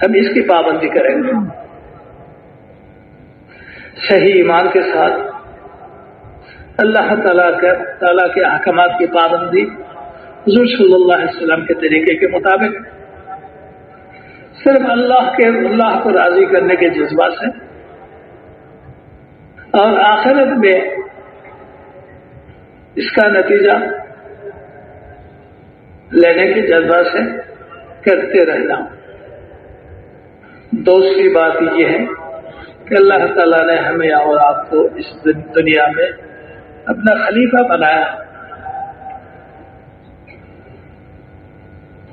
ہم اس کی پابندی کریں گے صحیح ایمان کے ساتھ، اللہ تعالیٰ کے احکامات کی پابندی حضور صلی اللہ علیہ وسلم کے طریقے کے مطابق، صرف اللہ کو راضی کرنے کے جذبہ سے اور آخرت میں اس کا نتیجہ لینے کے جذبہ سے کرتے رہنا۔ دوسری بات یہ ہے کہ اللہ تعالیٰ نے ہمیں اور آپ کو اس دنیا میں اپنا خلیفہ بنایا،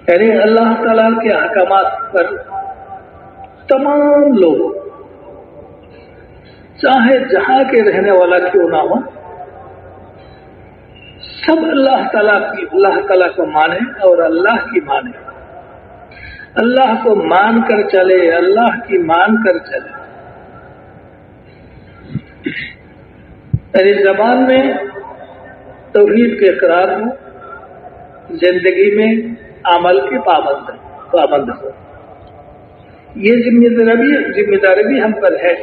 یعنی اللہ تعالیٰ کے احکامات پر تمام لوگ چاہے جہاں کے رہنے والا کیوں نہ ہو، سب اللہ تعالیٰ کو مانے اور اللہ کی مانے، اللہ کو مان کر چلے، اللہ کی مان کر چلے، یعنی زبان میں توحید کے اقرار ہو، زندگی میں عمل کے پابند ہو۔ یہ ذمہ داری بھی ہم پر ہے،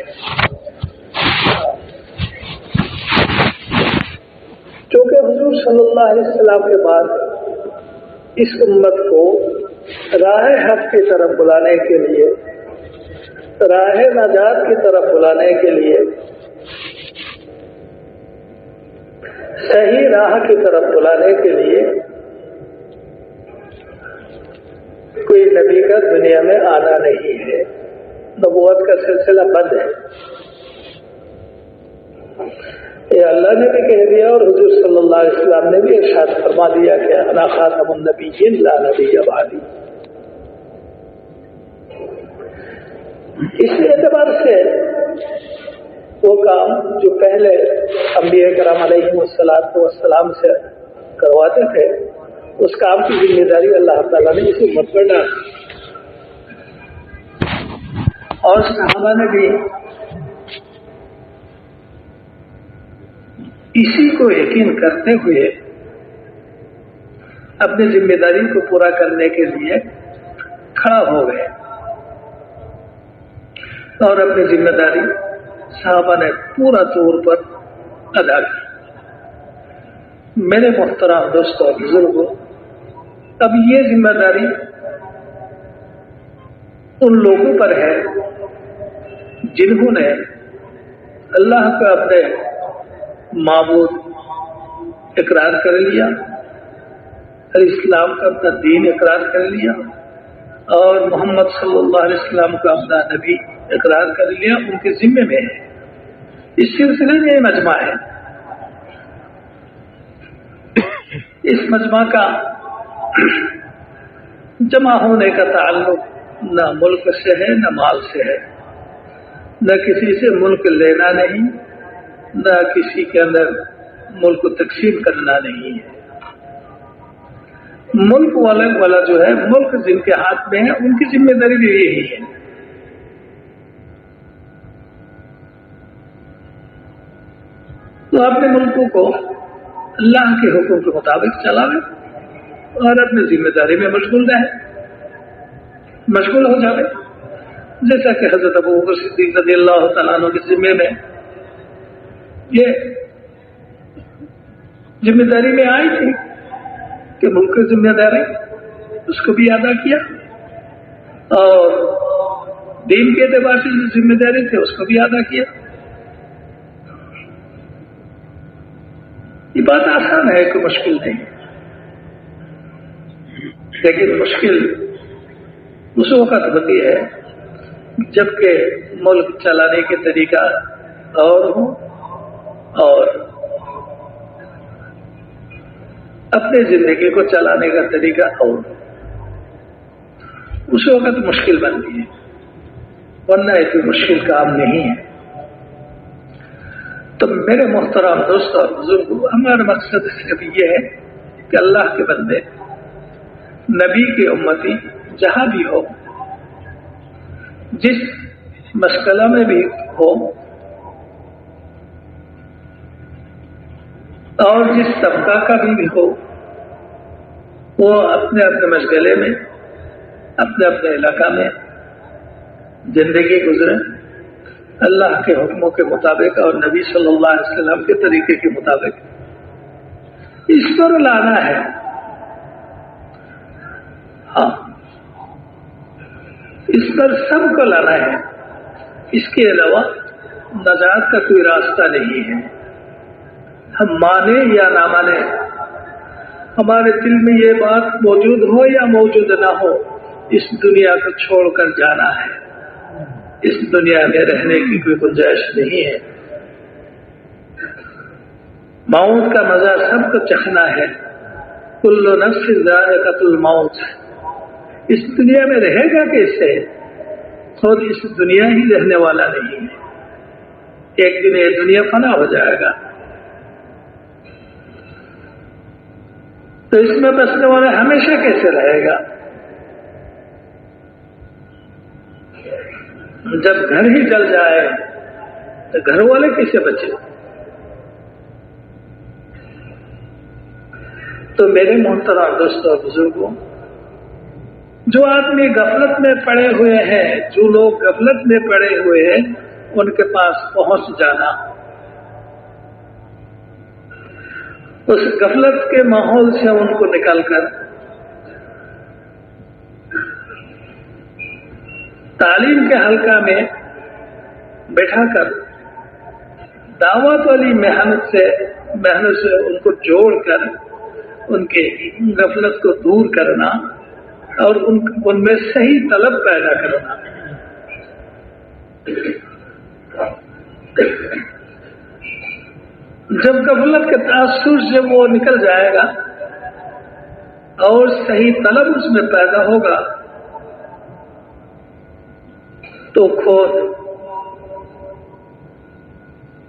کیونکہ حضور صلی اللہ علیہ وسلم کے بعد اس امت کو راہ حق کی طرف بلانے کے لیے، راہ نجات کی طرف بلانے کے لیے، صحیح راہ کی طرف بلانے کے لیے کوئی نبی کا دنیا میں آنا نہیں ہے، نبوت کا سلسلہ بند ہے۔ یہ اللہ نے بھی کہہ دیا اور حضور صلی اللہ علیہ وسلم نے بھی ارشاد فرما دیا کہ انا خاتم النبیین لا نبی بعدی۔ اس اعتبار سے وہ کام جو پہلے انبیاء کرام علیہ السلام سے کرواتے تھے، اس کام کی ذمہ داری اللہ تعالیٰ نے اسی امت پر ڈالی، اور صحابہ نے بھی اسی کو یقین کرتے ہوئے اپنی ذمہ داری کو پورا کرنے کے لیے کھڑا ہو گئے، اور اپنی ذمہ داری صحابہ نے پورا طور پر ادا کی۔ میرے محترم دوستوں اور بزرگوں، اب یہ ذمہ داری ان لوگوں پر ہے جنہوں نے اللہ کا اپنے معبود اقرار کر لیا، اسلام کا اپنا دین اقرار کر لیا، اور محمد صلی اللہ علیہ وسلم کا اپنا نبی اقرار کر لیا، ان کے ذمے میں ہے۔ اس سلسلے میں مجمع ہے، اس مجمع کا جمع ہونے کا تعلق نہ ملک سے ہے نہ مال سے ہے، نہ کسی سے ملک لینا نہیں، نہ کسی کے اندر ملک کو تقسیم کرنا نہیں ہے۔ ملک والا جو ہے، ملک جن کے ہاتھ میں ہے، ان کی ذمہ داری بھی یہی ہے۔ تو اپنے ملکوں کو اللہ کے حکم کے مطابق چلاوے اور اپنی ذمہ داری میں مشغول ہو جاوے، جیسا کہ حضرت ابوبکر صدیق رضی اللہ تعالیٰ عنہ کے ذمے میں یہ ذمہ داری میں آئی تھی کہ ملک کی ذمہ داری اس کو بھی ادا کیا، اور دین کے اعتبار سے جو ذمہ داری تھی اس کو بھی ادا کیا۔ یہ بات آسان ہے، کوئی مشکل نہیں، لیکن مشکل اس وقت ہوتی ہے جبکہ ملک چلانے کے طریقہ اور ہو اور اپنے زندگی کو چلانے کا طریقہ اور اس وقت مشکل بنتی ہے، ورنہ یہ کوئی مشکل کام نہیں ہے۔ تو میرے محترم دوستوں اور بزرگوں، ہمارا مقصد صرف یہ ہے کہ اللہ کے بندے، نبی کے امتی جہاں بھی ہو، جس مشغلہ میں بھی ہو اور جس طبقہ کا بھی ہو، وہ اپنے اپنے مشغلے میں، اپنے اپنے علاقہ میں زندگی گزرے اللہ کے حکموں کے مطابق اور نبی صلی اللہ علیہ وسلم کے طریقے کے مطابق. اس پر لانا ہے. ہاں، اس پر سب کو لانا ہے. اس کے علاوہ نجات کا کوئی راستہ نہیں ہے. ہم مانے یا نہ مانے، ہمارے دل میں یہ بات موجود ہو یا موجود نہ ہو، اس دنیا کو چھوڑ کر جانا ہے. اس دنیا میں رہنے کی کوئی گنجائش نہیں ہے. موت کا مزہ سب کو چکھنا ہے. کل نفس ذائقۃ الموت. اس دنیا میں رہے گا کیسے؟ خود اس دنیا ہی رہنے والا نہیں ہے. ایک دن یہ دنیا فنا ہو جائے گا. تو اس میں بسنے والا ہمیشہ کیسے رہے گا؟ جب گھر ہی جل جائے تو گھر والے کیسے بچے؟ تو میرے محترم دوستوں اور بزرگوں، جو آدمی غفلت میں پڑے ہوئے ہیں، جو لوگ غفلت میں پڑے ہوئے ہیں، ان کے پاس پہنچ جانا، اس غفلت کے ماحول سے ان کو نکال کر تعلیم کے حلقہ میں بیٹھا کر دعوت والی محنت سے ان کو جوڑ کر ان کے غفلت کو دور کرنا اور ان میں صحیح طلب پیدا کرنا. جب غفلت کے تاثر سے وہ نکل جائے گا اور صحیح طلب اس میں پیدا ہوگا تو خود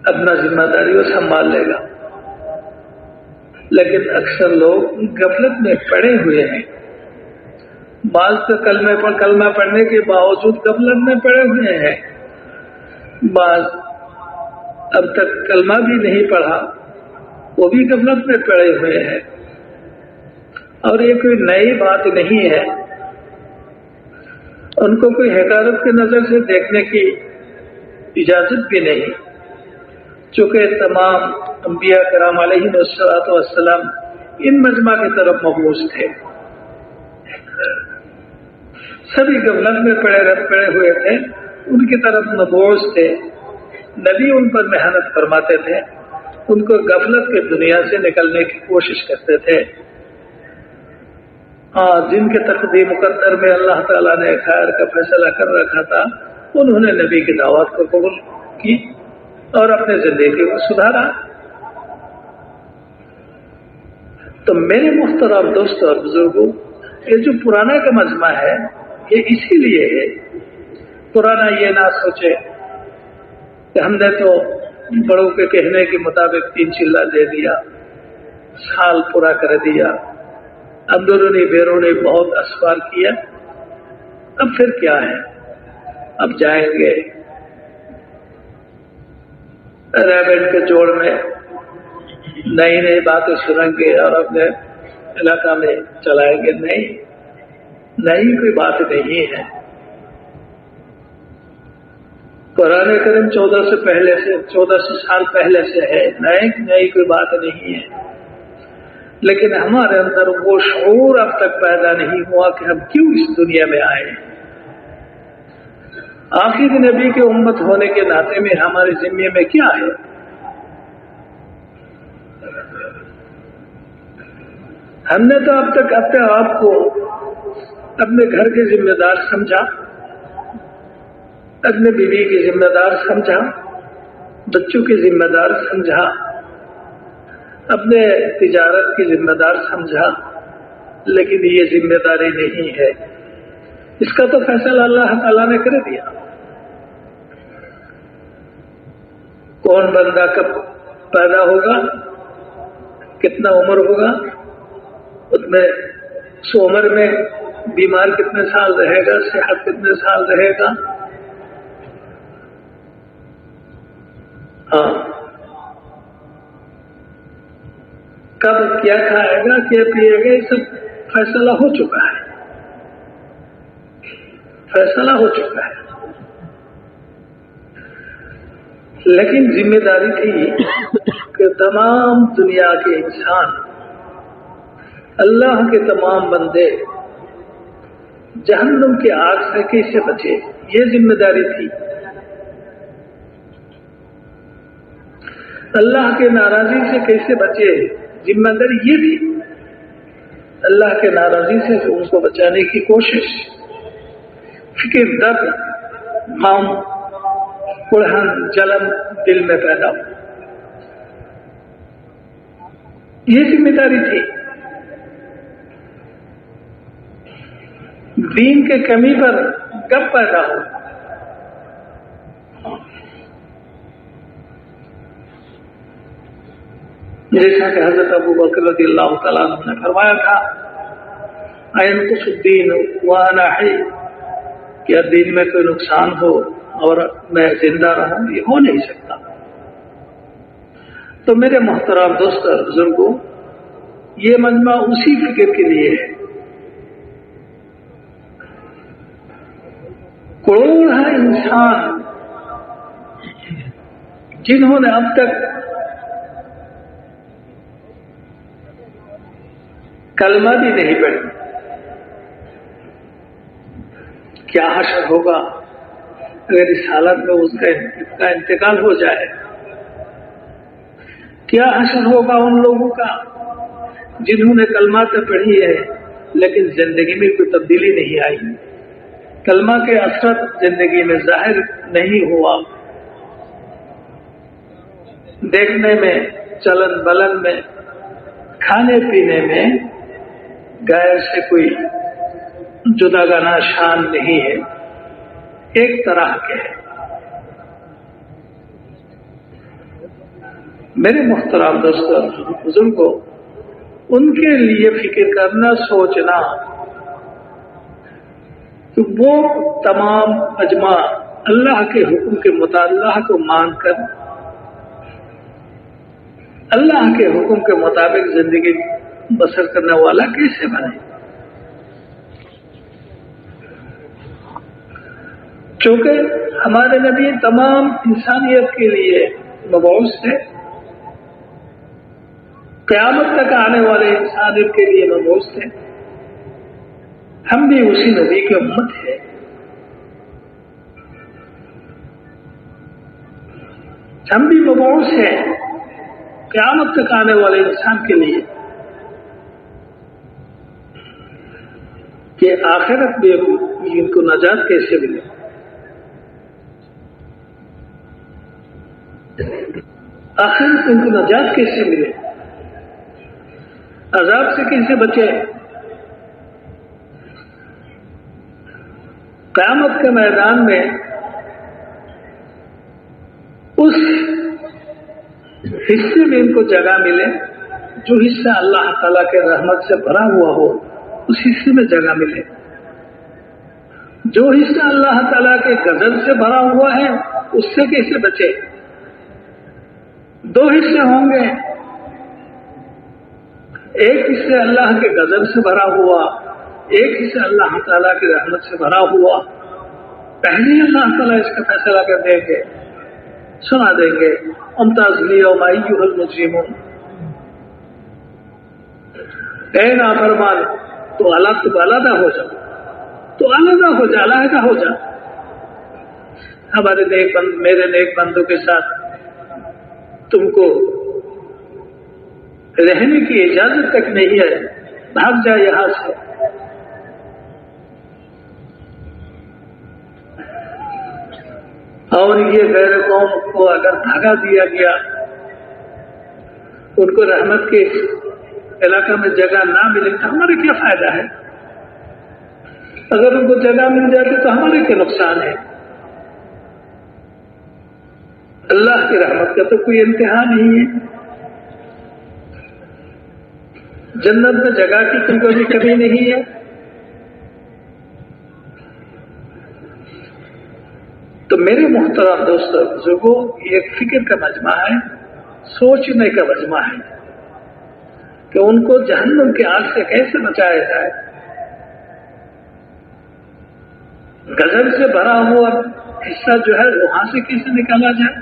اپنا ذمہ داری وہ سنبھال لے گا. لیکن اکثر لوگ غفلت میں پڑے ہوئے ہیں. بعض تو کلمہ پڑھنے کے باوجود غفلت میں پڑے ہوئے ہیں. بعض اب تک کلمہ بھی نہیں پڑھا، وہ بھی غفلت میں پڑے ہوئے ہیں. اور یہ کوئی نئی بات نہیں ہے. ان کو کوئی حقارت کی نظر سے دیکھنے کی اجازت بھی نہیں، چونکہ تمام انبیاء کرام علیہ السلام ان مجمع کی طرف مبعوث تھے. سبھی غفلت میں پڑے ہوئے تھے، ان کی طرف مبعوث تھے. نبی ان پر محنت فرماتے تھے، ان کو غفلت کی دنیا سے نکلنے کی کوشش کرتے تھے. جن کے تقدیر مقدر میں اللہ تعالیٰ نے خیر کا فیصلہ کر رکھا تھا، انہوں نے نبی کی دعوت کو قبول کی اور اپنے زندگی کو سدھارا. تو میرے محترم دوستوں اور بزرگوں، یہ جو پرانا کا مجمع ہے یہ اسی لیے ہے. پرانا یہ نہ سوچے کہ ہم نے تو بڑوں کے کہنے کے مطابق 3 چلہ دے دیا، سال پورا کر دیا، اندرونی بیرونی بہت اسفار کیا، اب پھر کیا ہے؟ اب جائیں گے ریبٹ کے جوڑ میں نئی نئی باتیں سنیں گے اور اپنے علاقہ میں چلائیں گے. نہیں کوئی بات نہیں ہے. قرآن کریم 1400 سال پہلے سے ہے. نئی کوئی بات نہیں ہے. لیکن ہمارے اندر وہ شعور اب تک پیدا نہیں ہوا کہ ہم کیوں اس دنیا میں آئے. آخری نبی کی امت ہونے کے ناطے میں ہمارے ذمے میں کیا ہے؟ ہم نے تو اب تک اپنے آپ کو اپنے گھر کے ذمہ دار سمجھا، اپنے بیوی کی ذمہ دار سمجھا، بچوں کی ذمہ دار سمجھا، اپنے تجارت کی ذمہ دار سمجھا. لیکن یہ ذمہ داری نہیں ہے. اس کا تو فیصلہ اللہ تعالیٰ نے کر دیا. کون بندہ کب پیدا ہوگا، کتنا عمر ہوگا، اس میں سو عمر میں بیمار کتنے سال رہے گا، صحت کتنے سال رہے گا. کب کیا کھائے گا، کیا پیے گا، یہ سب فیصلہ ہو چکا ہے. فیصلہ ہو چکا ہے. لیکن ذمہ داری تھی کہ تمام دنیا کے انسان، اللہ کے تمام بندے جہنم کی آگ سے کیسے بچے، یہ ذمہ داری تھی۔ اللہ کے ناراضی سے کیسے بچے، ذمہ داری یہ تھی۔ اللہ کے ناراضی سے ان کو بچانے کی کوشش، فکر، درد، غم، کڑھن، جلن دل میں پیدا ہو، یہ ذمہ داری تھی۔ دین کے کمی پر کب پیدا ہو، جیسا کہ حضرت ابو بکر رضی اللہ تعالیٰ عنہ نے فرمایا تھا، اینقص الدین وانا حی، کیا دین میں کوئی نقصان ہو اور میں زندہ رہوں، یہ ہو نہیں سکتا۔ تو میرے محترم دوست اور بزرگوں، یہ مجمع اسی فکر کے لیے ہے۔ کروڑ انسان جنہوں نے اب تک کلمہ بھی نہیں پڑھی، کیا حشر ہوگا اگر اس حالت میں اس کا انتقال ہو جائے؟ کیا حشر ہوگا ان لوگوں کا جنہوں نے کلمہ تو پڑھی ہے لیکن زندگی میں کوئی تبدیلی نہیں آئی، کلمہ کے اثر زندگی میں ظاہر نہیں ہوا، دیکھنے میں، چلن بلن میں، کھانے پینے میں غیر سے کوئی جداگانہ شان نہیں ہے، ایک طرح کے ہے۔ میرے محترم دوستوں بزرگوں، ان کے لیے فکر کرنا، سوچنا کہ وہ تمام اجماع اللہ کے حکم کے مطابق، اللہ کو مان کر اللہ کے حکم کے مطابق زندگی بسر کرنے والا کیسے بنے؟ چونکہ ہمارے نبی تمام انسانیت کے لیے مبعوث ہے، قیامت تک آنے والے انسانیت کے لیے مبعوث ہے، ہم بھی اسی نبی کی امت ہے۔ ہم بھی مبعوث ہیں قیامت تک آنے والے انسان کے لیے، کہ آخرت میں ان کو نجات کیسے ملے، آخرت میں ان کو نجات کیسے ملے، عذاب سے کیسے بچے، قیامت کے میدان میں اس حصے میں ان کو جگہ ملے جو حصہ اللہ تعالیٰ کے رحمت سے بھرا ہوا ہو، اس حصے میں جگہ ملے۔ جو حصہ اللہ تعالیٰ کے غضب سے بھرا ہوا ہے اس سے کیسے بچے؟ دو حصے ہوں گے، ایک حصہ اللہ کے غضب سے بھرا ہوا، ایک حصہ اللہ تعالیٰ کی رحمت سے بھرا ہوا۔ پہلے اللہ تعالیٰ اس کا فیصلہ کر دیں گے، سنا دیں گے، امتاز الیوم ایھا المجرمون، اے نافرمان تو علیحدہ ہو جا، تو علیحدہ ہو جا، علیحدہ ہو جا۔ ہمارے نیک بند، میرے نیک بندوں کے ساتھ تم کو رہنے کی اجازت تک نہیں ہے، بھاگ جا یہاں سے۔ اور یہ غیر قوم کو اگر بھگا دیا گیا، ان کو رحمت کے علاقہ میں جگہ نہ ملے تو ہمارے کیا فائدہ ہے؟ اگر ان کو جگہ مل جاتی تو ہمارے کیا نقصان ہے؟ اللہ کی رحمت کا تو کوئی انتہا نہیں ہے، جنت میں جگہ کی کوئی کمی نہیں ہے۔ تو میرے محترم دوستوں بزرگوں، یہ ایک فکر کا مجمع ہے، سوچنے کا مجمع ہے کہ ان کو جہنم کی آگ سے کیسے بچایا جائے، غضب سے بھرا ہوا حصہ جو ہے وہاں سے کیسے نکالا جائے،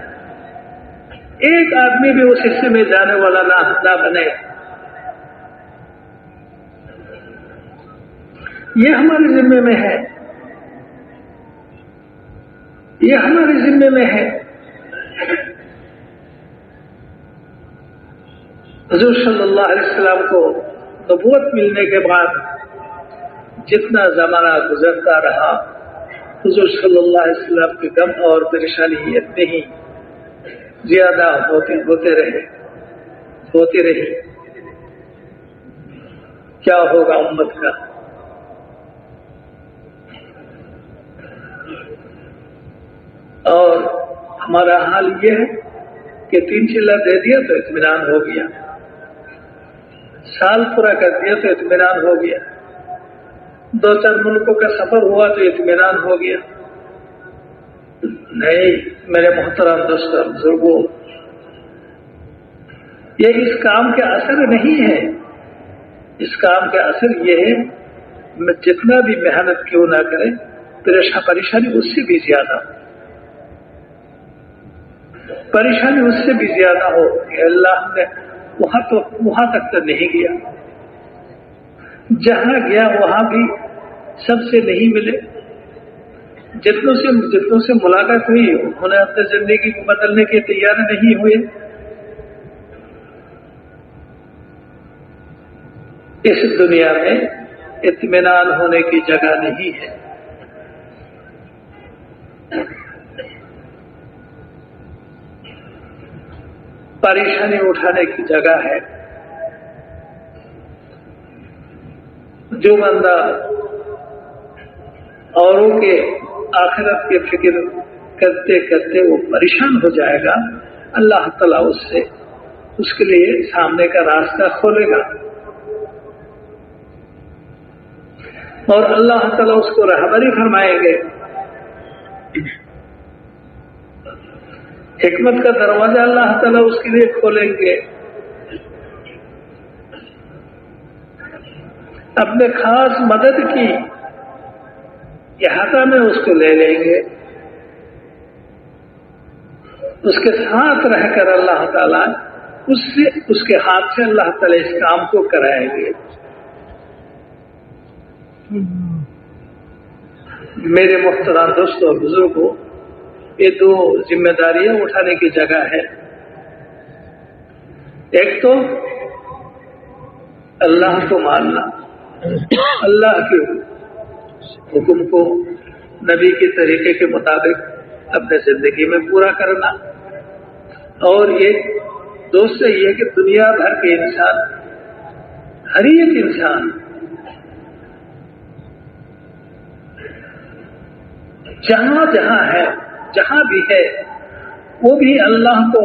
ایک آدمی بھی اس حصے میں جانے والا نہ بنے. یہ ہمارے ذمے میں ہے، یہ ہمارے ذمے میں ہے. حضور صلی اللہ علیہ وسلم کو نبوت ملنے کے بعد جتنا زمانہ گزرتا رہا، حضور صلی اللہ علیہ وسلم کے غم اور پریشانی اتنے ہی زیادہ ہوتے رہی. کیا ہوگا امت کا؟ اور ہمارا حال یہ ہے کہ 3 چلہ دے دیا تو اطمینان ہو گیا، سال پورا کر دیا تو اطمینان ہو گیا، 2-4 ملکوں کا سفر ہوا تو اطمینان ہو گیا. نہیں میرے محترم دوستوں بزرگوں، یہ اس کام کا اثر نہیں ہے. اس کام کا اثر یہ ہے میں جتنا بھی محنت کیوں نہ کرے پریشانی اس سے بھی زیادہ ہو کہ اللہ نے وہاں تک تو نہیں گیا، جہاں گیا وہاں بھی سب سے نہیں ملے. جتنوں سے ملاقات ہوئی انہوں نے اپنی زندگی کو بدلنے کے تیار نہیں ہوئے. اس دنیا میں اطمینان ہونے کی جگہ نہیں ہے. پریشانی اٹھانے کی جگہ ہے. جو بندہ اوروں کے آخرت کی فکر کرتے کرتے وہ پریشان ہو جائے گا، اللہ تعالیٰ اس کے لیے سامنے کا راستہ کھولے گا اور اللہ تعالیٰ اس کو رہبری فرمائیں گے. حکمت کا دروازہ اللہ تعالیٰ اس کے لیے کھولیں گے. اپنے خاص مدد کی احاطہ میں اس کو لے لیں گے، اس کے ساتھ رہ کر اللہ تعالیٰ اس کے ہاتھ سے اللہ تعالیٰ اس کام کو کرائیں گے. میرے محترم دوستوں اور بزرگوں، یہ 2 ذمہ داریاں اٹھانے کی جگہ ہے. ایک تو اللہ کو ماننا، اللہ کے حکم کو نبی کے طریقے کے مطابق اپنے زندگی میں پورا کرنا. اور ایک دوسرا یہ کہ دنیا بھر کے انسان، ہر ایک انسان جہاں ہے، جہاں بھی ہے، وہ بھی اللہ کو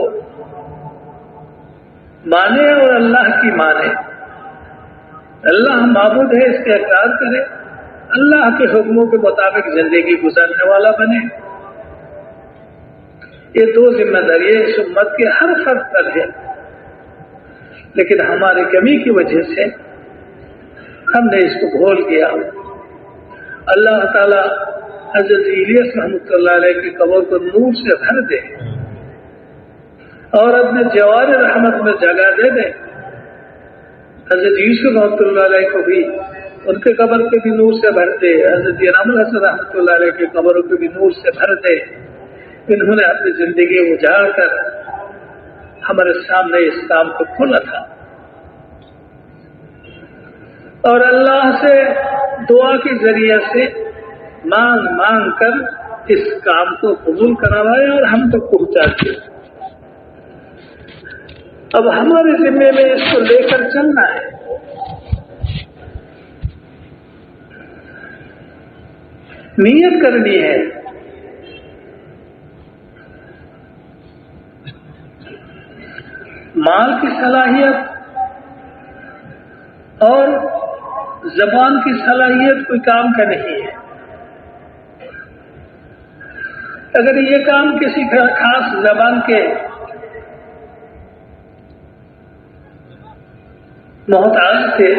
مانے اور اللہ کی مانے. اللہ معبود ہے اس کا اقرار کرے، اللہ کے حکموں کے مطابق زندگی گزارنے والا بنے. یہ 2 ذمہ داریاں اس امت کے ہر فرد پر ہے. لیکن ہماری کمی کی وجہ سے ہم نے اس کو بھول کیا. اللہ تعالیٰ حضرت الیاس رحمۃ اللہ علیہ کی قبر کو نور سے بھر دے اور اپنے جوار رحمت میں جگہ دے دے. حضرت یوسف رحمۃ اللہ علیہ کو بھی ان کے قبر کے بھی نور سے بھر دے. حضرت انعام الحسن رحمۃ اللہ علیہ کی قبروں کو بھی نور سے بھر دے. انہوں نے اپنی زندگی اجاڑ کر ہمارے سامنے اس کام کو کھولا تھا اور اللہ سے دعا کے ذریعے سے مانگ کر اس کام کو قبول کروائے اور ہم تک پہنچا دیا. اب ہمارے ذمے میں اس کو لے کر چلنا ہے. نیت کرنی ہے. مال کی صلاحیت اور زبان کی صلاحیت کوئی کام کا نہیں ہے. اگر یہ کام کسی خاص زبان کے محتاج تھے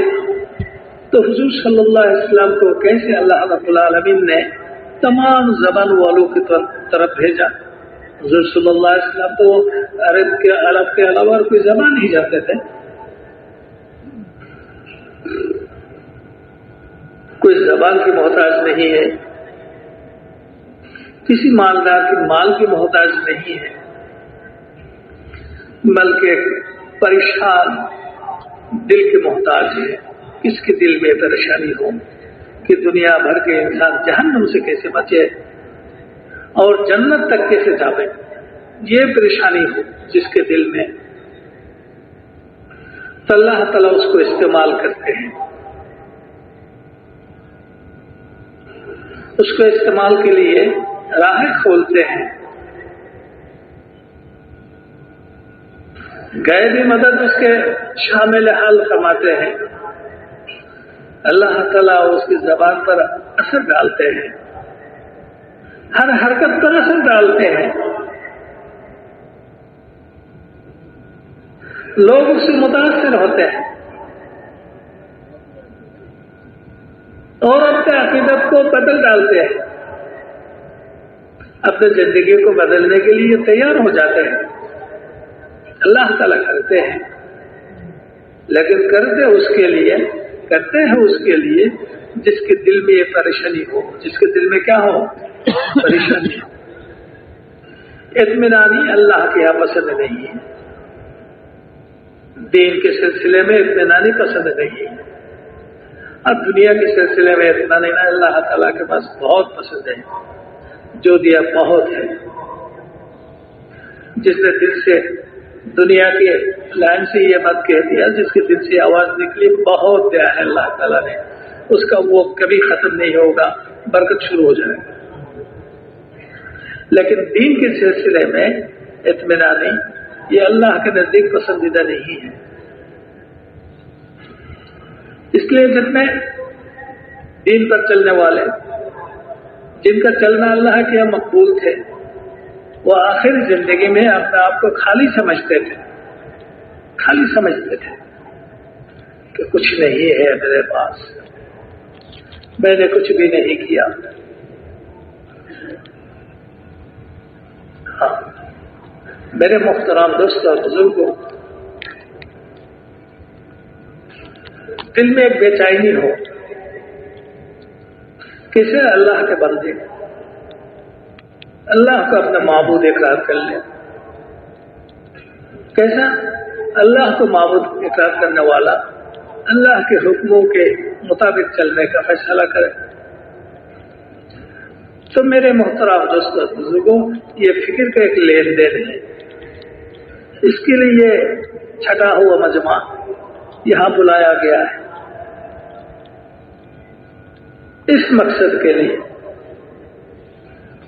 تو حضور صلی اللہ علیہ وسلم کو کیسے اللہ رب العالمین نے تمام زبان والوں کی طرف بھیجا. حضور صلی اللہ علیہ وسلم تو عرب کے علاوہ اور کوئی زبان نہیں جانتے تھے، کوئی زبان کی محتاج نہیں ہے، کسی مالدار کی مال کی محتاج نہیں ہے، بلکہ پریشان دل کے محتاج ہے۔ کس کے دل میں پریشانی ہو کہ دنیا بھر کے انسان جہنم سے کیسے بچے اور جنت تک کیسے جاوے، یہ پریشانی ہو جس کے دل میں، تو اللہ تعالیٰ اس کو استعمال کرتے ہیں، اس کو استعمال کے لیے راہیں کھولتے ہیں۔ غیبی مدد اس کے شامل حال فرماتے ہیں، اللہ تعالیٰ اس کی زبان پر اثر ڈالتے ہیں، ہر حرکت پر اثر ڈالتے ہیں، لوگ اس سے متاثر ہوتے ہیں اور اپنے عقیدت کو بدل ڈالتے ہیں، اپنے زندگی کو بدلنے کے لیے تیار ہو جاتے ہیں۔ اللہ تعالیٰ کرتے ہیں، لیکن کرتے ہیں اس کے لیے جس کے دل میں یہ پریشانی ہو، جس کے دل میں کیا ہو؟ پریشانی ہو۔ اطمینانی اللہ کے یہاں پسند نہیں ہے، دین کے سلسلے میں اطمینانی پسند نہیں ہے، اور دنیا کے سلسلے میں اطمینانی اللہ تعالیٰ کے پاس بہت پسند ہے، جو دیا بہت ہے۔ جس نے دل سے دنیا کے لائن سے یہ بات کہہ دیا، جس کے دل سے آواز نکلی بہت دیا ہے اللہ تعالیٰ نے، اس کا وہ کبھی ختم نہیں ہوگا، برکت شروع ہو جائے گا۔ لیکن دین کے سلسلے میں اطمینانی یہ اللہ کے نزدیک پسندیدہ نہیں ہے۔ اس لیے جتنے دین پر چلنے والے، جن کا چلنا اللہ کے یہاں مقبول تھے، وہ آخری زندگی میں اپنے آپ کو خالی سمجھتے تھے کہ کچھ نہیں ہے میرے پاس، میں نے کچھ بھی نہیں کیا۔ ہاں میرے محترم دوست اور بزرگوں، دل میں ایک بے چینی ہو، کسے اللہ کے بندے اللہ کو اپنا معبود اقرار کر لیں۔ کیسا؟ اللہ کو معبود اقرار کرنے والا اللہ کے حکموں کے مطابق چلنے کا فیصلہ کرے۔ تو میرے محترم دوستوں بزرگوں، یہ فکر کا ایک لین دین ہے، اس کے لیے چھٹا ہوا مجمع یہاں بلایا گیا ہے، اس مقصد کے لیے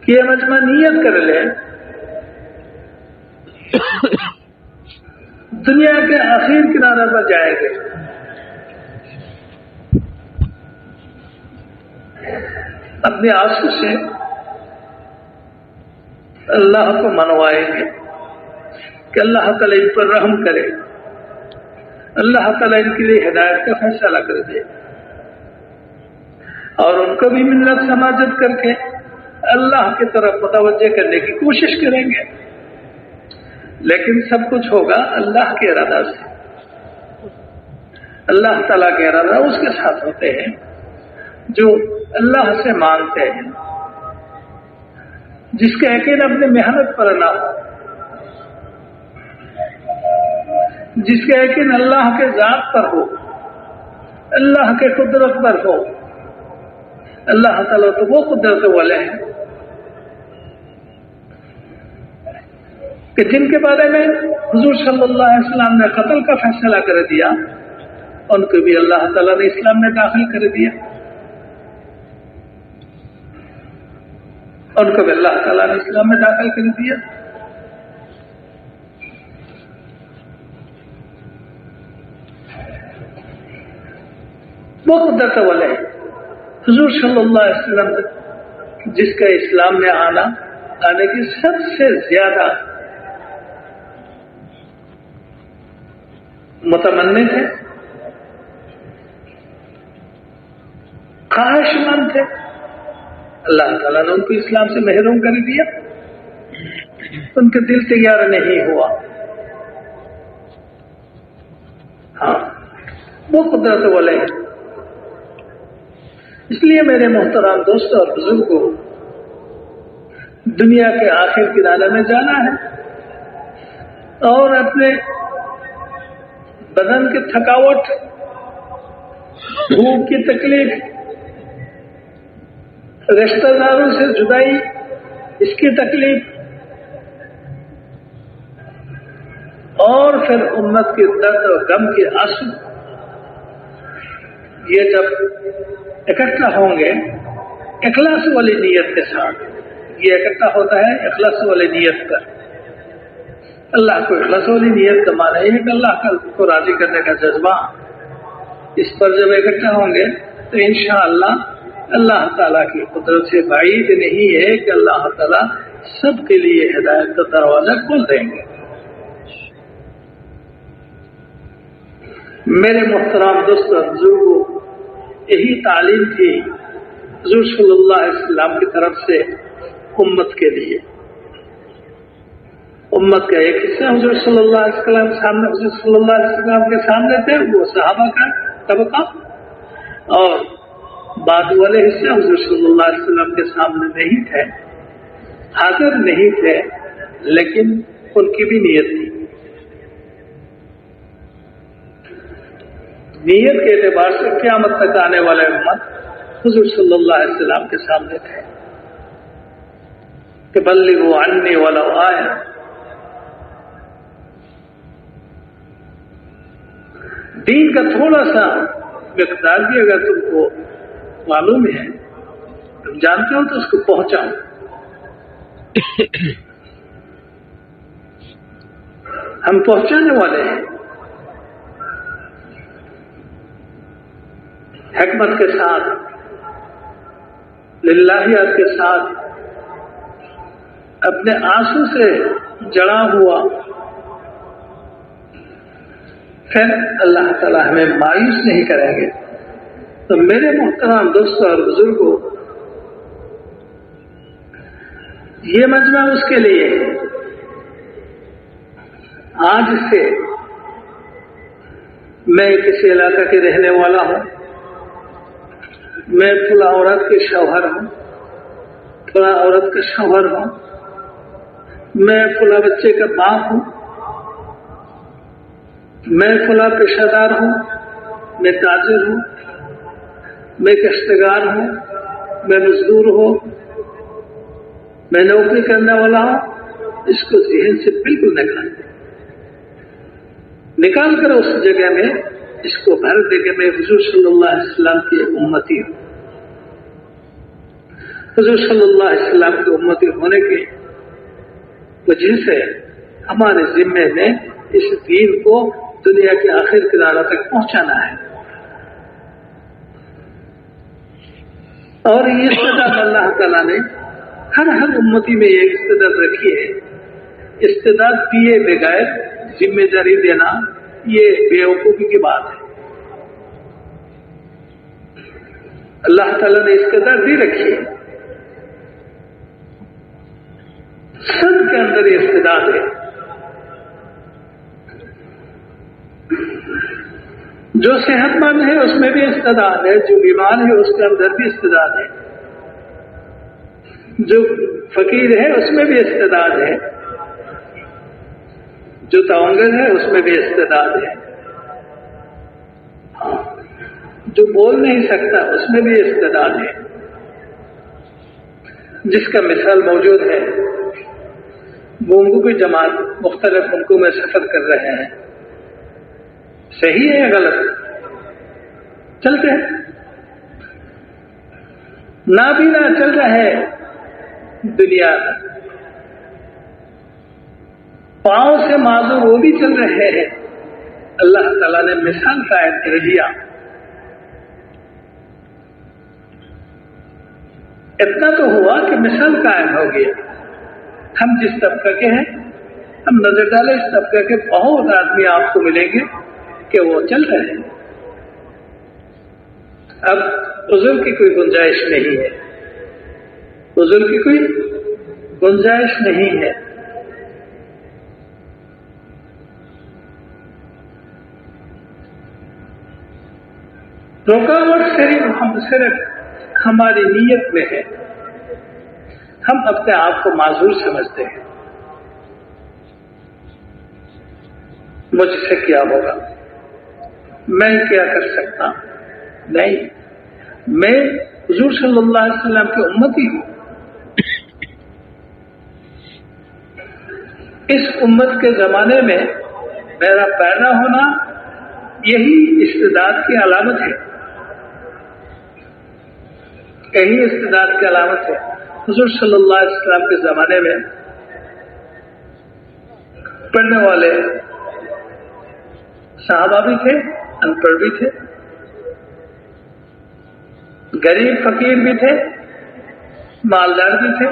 کہ یہ مجمع نیت کر لے دنیا کے آخر کنارے پر جائیں گے، اپنے آنسو سے اللہ کو منوائیں گے کہ اللہ تعالیٰ ان پر رحم کرے، اللہ تعالیٰ ان کے لیے ہدایت کا فیصلہ کر دے، اور ان کو بھی منت سماجت کر کے اللہ کی طرف متوجہ کرنے کی کوشش کریں گے۔ لیکن سب کچھ ہوگا اللہ کے ارادہ سے، اللہ تعالیٰ کے ارادہ اس کے ساتھ ہوتے ہیں جو اللہ سے مانگتے ہیں، جس کا یقین اپنے محنت پر نہ ہو، جس کا یقین اللہ کے ذات پر ہو، اللہ کے قدرت پر ہو۔ اللہ تعالیٰ تو وہ قدرت والے ہیں کہ جن کے بارے میں حضور صلی اللہ علیہ وسلم نے قتل کا فیصلہ کر دیا، ان کو بھی اللہ تعالیٰ نے اسلام میں داخل کر دیا، ان کو بھی اللہ تعالیٰ نے اسلام میں داخل کر دیا۔ وہ قدرت والے ہیں حضور صلی اللہ علیہ وسلم جس کا اسلام میں آنے کی سب سے زیادہ متمنی تھے، خواہش مند تھے، اللہ تعالیٰ نے ان کو اسلام سے محروم کر دیا۔ ان کے دل تیار نہیں ہوا. ہاں وہ قدرت والے ہیں. اس لیے میرے محترم دوستوں اور بزرگوں، دنیا کے آخر کنارے میں جانا ہے اور اپنے بدن کی تھکاوٹ، بھوک کی تکلیف، رشتہ داروں سے جدائی اس کی تکلیف، اور پھر امت کے درد اور غم کے آنسو، یہ جب اکٹھا ہوں گے اخلاص والی نیت کے ساتھ، یہ اکٹھا ہوتا ہے اخلاص والی نیت پر. اللہ کو اخلاص والی نیت کا معنی ہے کہ اللہ کو راضی کرنے کا جذبہ، اس پر جب اکٹھا ہوں گے تو انشاءاللہ اللہ تعالیٰ کی قدرت سے بعید نہیں ہے کہ اللہ تعالیٰ سب کے لیے ہدایت کا دروازہ کھول دیں گے. میرے محترم دوستوں بزرگوں، یہی تعلیم تھی حضور صلی اللہ علیہ وسلم کی طرف سے امت کے لیے. امت کا ایک حصہ حضور صلی اللہ علیہ وسلم سامنے، حضور صلی اللہ علیہ وسلم کے سامنے تھے، وہ صحابہ کا طبقہ، اور بعد والے حصے حضور صلی اللہ علیہ وسلم کے سامنے نہیں تھے، حاضر نہیں تھے، لیکن ان کی بھی نیت تھی. نیت کے اعتبار سے قیامت تک آنے والے امت حضور صلی اللہ علیہ وسلم کے سامنے تھے کہ بلغوا عنی ولو آیہ. دین کا تھوڑا سا مقدار بھی اگر تم کو معلوم ہے، تم جانتے ہو، تو اس کو پہنچاؤ. ہم پہنچانے والے ہیں، حکمت کے ساتھ، للہیات کے ساتھ، اپنے آنسو سے جڑا ہوا. پھر اللہ تعالیٰ ہمیں مایوس نہیں کریں گے. تو میرے محترم دوستوں اور بزرگوں، یہ مجمع اس کے لیے ہے. آج سے میں کسی علاقہ کے رہنے والا ہوں، میں فلاں عورت کے شوہر ہوں، فلاں عورت کا شوہر ہوں، میں فلاں بچے کا باپ ہوں، میں فلاں پیشہ دار ہوں، میں تاجر ہوں، میں کاشتکار ہوں، میں مزدور ہوں، میں نوکری کرنے والا ہوں. اس کو ذہن سے بالکل نکال کر اس جگہ میں اس کو بھر دے کہ میں حضور صلی اللہ علیہ وسلم کی امتی ہوں. حضور صلی اللہ علیہ وسلم کی امتی ہونے کی وجہ سے ہمارے ذمے میں اس دین کو دنیا کے آخر کنارے تک پہنچانا ہے. اور یہ استعداد اللہ تعالیٰ نے ہر امتی میں یہ استعداد رکھی ہے. استعداد دیے بغیر ذمہ داری دینا یہ بیوقوفی کی بات ہے. اللہ تعالیٰ نے استعداد دی رکھی ہے، سب کے اندر یہ استعداد ہے. جو صحت مند ہے اس میں بھی استعداد ہے، جو بیمار ہے اس کے اندر بھی استعداد ہے، جو فقیر ہے اس میں بھی استعداد ہے، جو تونگر ہے اس میں بھی استعداد ہے، جو بول نہیں سکتا اس میں بھی استعداد ہے. جس کا مثال موجود ہے، گونگو کی جماعت مختلف ملکوں میں سفر کر رہے ہیں، صحیح ہے غلط؟ چلتے ہیں. نابینا چل رہے دنیا میں، پاؤں سے معذور وہ بھی چل رہے ہیں. اللہ تعالیٰ نے مثال قائم کر دیا. اتنا تو ہوا کہ مثال قائم ہو گیا. ہم جس طبقہ کے ہیں، ہم نظر ڈالیں اس طبقہ کے بہت آدمی آپ کو ملیں گے کہ وہ چل رہے ہیں. اب عذر کی کوئی گنجائش نہیں ہے، عذر کی کوئی گنجائش نہیں ہے. رکاوٹ صرف ہماری نیت میں ہے. ہم اپنے آپ کو معذور سمجھتے ہیں. مجھ سے کیا ہوگا، میں کیا کر سکتا؟ نہیں، میں حضور صلی اللہ علیہ وسلم کی امتی ہوں. اس امت کے زمانے میں میرا پیدا ہونا یہی استعداد کی علامت ہے، یہی استعداد کی علامت ہے. حضور صلی اللہ علیہ وسلم کے زمانے میں پڑھنے والے صحابہ بھی تھے، ان پڑھ بھی تھے، غریب فقیر بھی تھے، مالدار بھی تھے،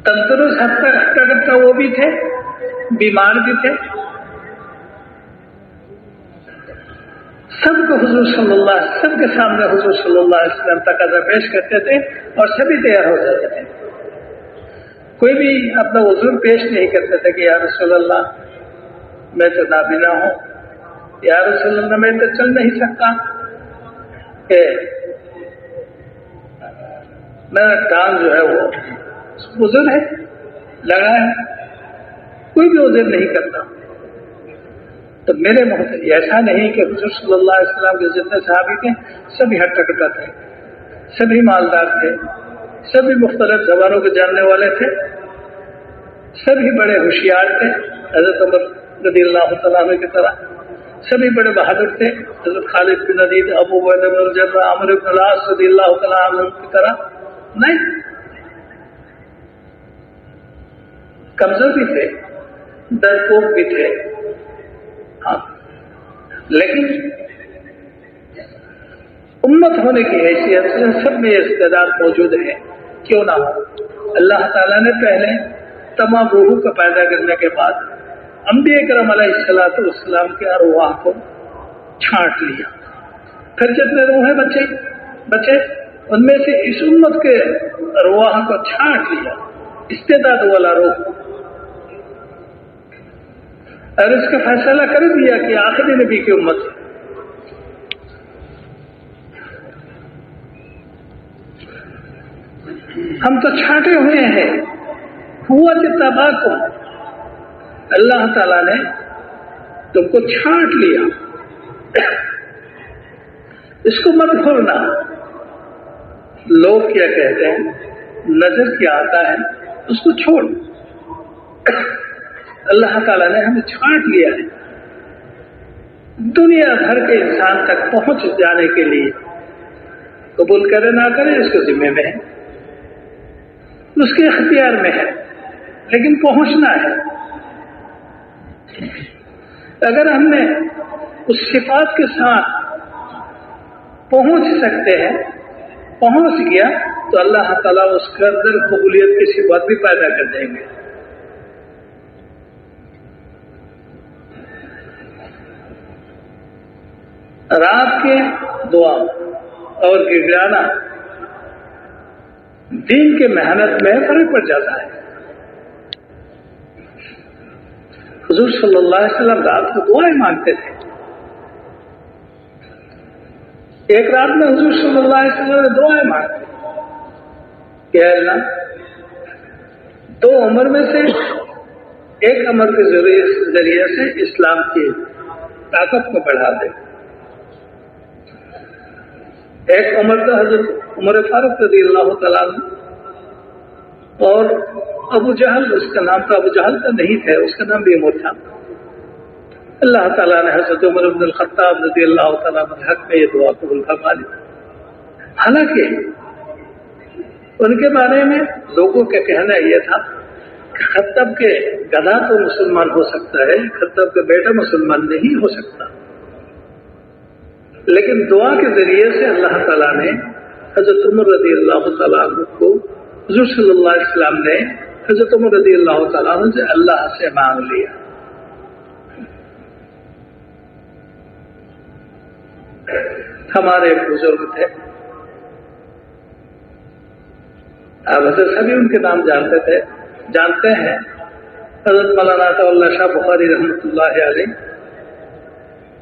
تندرست ہٹا کٹا وہ بھی تھے، بیمار بھی تھے. سب کو حضور صلی اللہ، سب کے سامنے حضور صلی اللہ علیہ وسلم تقاضا پیش کرتے تھے اور سبھی تیار ہو جاتے تھے. کوئی بھی اپنا عذر پیش نہیں کرتے تھے کہ یا رسول اللہ میں تو نابینا ہوں، یا رسول اللہ میں تو چل نہیں سکتا، کہ میرا ٹانگ جو ہے وہ عذر ہے، لگا ہے. کوئی بھی عذر نہیں کرتا. تو میرے محترم ایسا نہیں کہ حضور صلی اللہ علیہ وسلم کے جتنے صحابی تھے سبھی ہٹا کٹا تھے، سبھی مالدار تھے، سبھی مختلف زبانوں کے جاننے والے تھے، سبھی بڑے ہوشیار تھے حضرت عمر رضی اللہ تعالیٰ عنہ کی طرح، سبھی بڑے بہادر تھے حضرت خالد بن ولید، ابو عبیدہ بن الجراح، عمرو بن العاص رضی اللہ تعالیٰ عنہ کی طرح نہیں. کمزور بھی تھے، ڈرپوک بھی تھے، ہاں، لیکن امت ہونے کی حیثیت سے سب میں استعداد موجود ہے. کیوں نہ ہو؟ اللہ تعالیٰ نے پہلے تمام روحوں کو پیدا کرنے کے بعد انبیاء کرام علیہ الصلوۃ والسلام کے ارواح کو چھانٹ لیا. پھر جتنے روحیں بچے ان میں سے اس امت کے ارواح کو چھانٹ لیا، استعداد والا روح، اور اس کا فیصلہ کر دیا کہ آخری نبی کی امت ہے. ہم تو چھانٹے ہوئے ہیں. ہوا تباہ کو اللہ تعالیٰ نے تم کو چھانٹ لیا. اس کو مت بھولنا. لوگ کیا کہتے ہیں، نظر کیا آتا ہے اس کو چھوڑ. اللہ تعالیٰ نے ہمیں چھانٹ لیا ہے. دنیا بھر کے انسان تک پہنچ جانے کے لیے قبول کرے نہ کرے اس کے ذمہ میں ہے، اس کے اختیار میں ہے، لیکن پہنچنا ہے. اگر ہم نے اس صفات کے ساتھ پہنچ سکتے ہیں، پہنچ گیا تو اللہ تعالیٰ اس کے اندر قبولیت کی صفات بھی پیدا کر دیں گے. رات کے دعا اور گڑگڑانا دین کے محنت میں فرق پڑ جاتا ہے. حضور صلی اللہ علیہ وسلم رات کو دعائیں مانگتے تھے. ایک رات میں حضور صلی اللہ علیہ وسلم نے دعائیں مانگی کہ اے اللہ، 2 عمر میں سے ایک عمر کے ذریعے سے اسلام کی طاقت کو بڑھا دے. ایک عمر کا حضرت عمر فاروق رضی اللہ تعالیٰ عنہ، اور ابو جہل، اس کا نام تھا، ابو جہل کا نہیں تھا، اس کا نام بھی عمر تھا. اللہ تعالیٰ نے حضرت عمر بن الخطاب رضی اللہ تعالیٰ عنہ حق میں یہ دعا قبول فرما لی. حالانکہ ان کے بارے میں لوگوں کا کہنا یہ تھا کہ خطب کے گدھا تو مسلمان ہو سکتا ہے، خطب کا بیٹا مسلمان نہیں ہو سکتا. لیکن دعا کے ذریعے سے اللہ تعالیٰ نے حضرت عمر رضی اللہ تعالیٰ عنہ کو، حضور صلی اللہ علیہ وسلم نے حضرت عمر رضی اللہ تعالیٰ عنہ سے اللہ سے مانگ لیا. ہمارے ایک بزرگ تھے، آپ حضرت سبھی ان کے نام جانتے ہیں، حضرت مولانا عطا اللہ شاہ بخاری رحمۃ اللہ علیہ.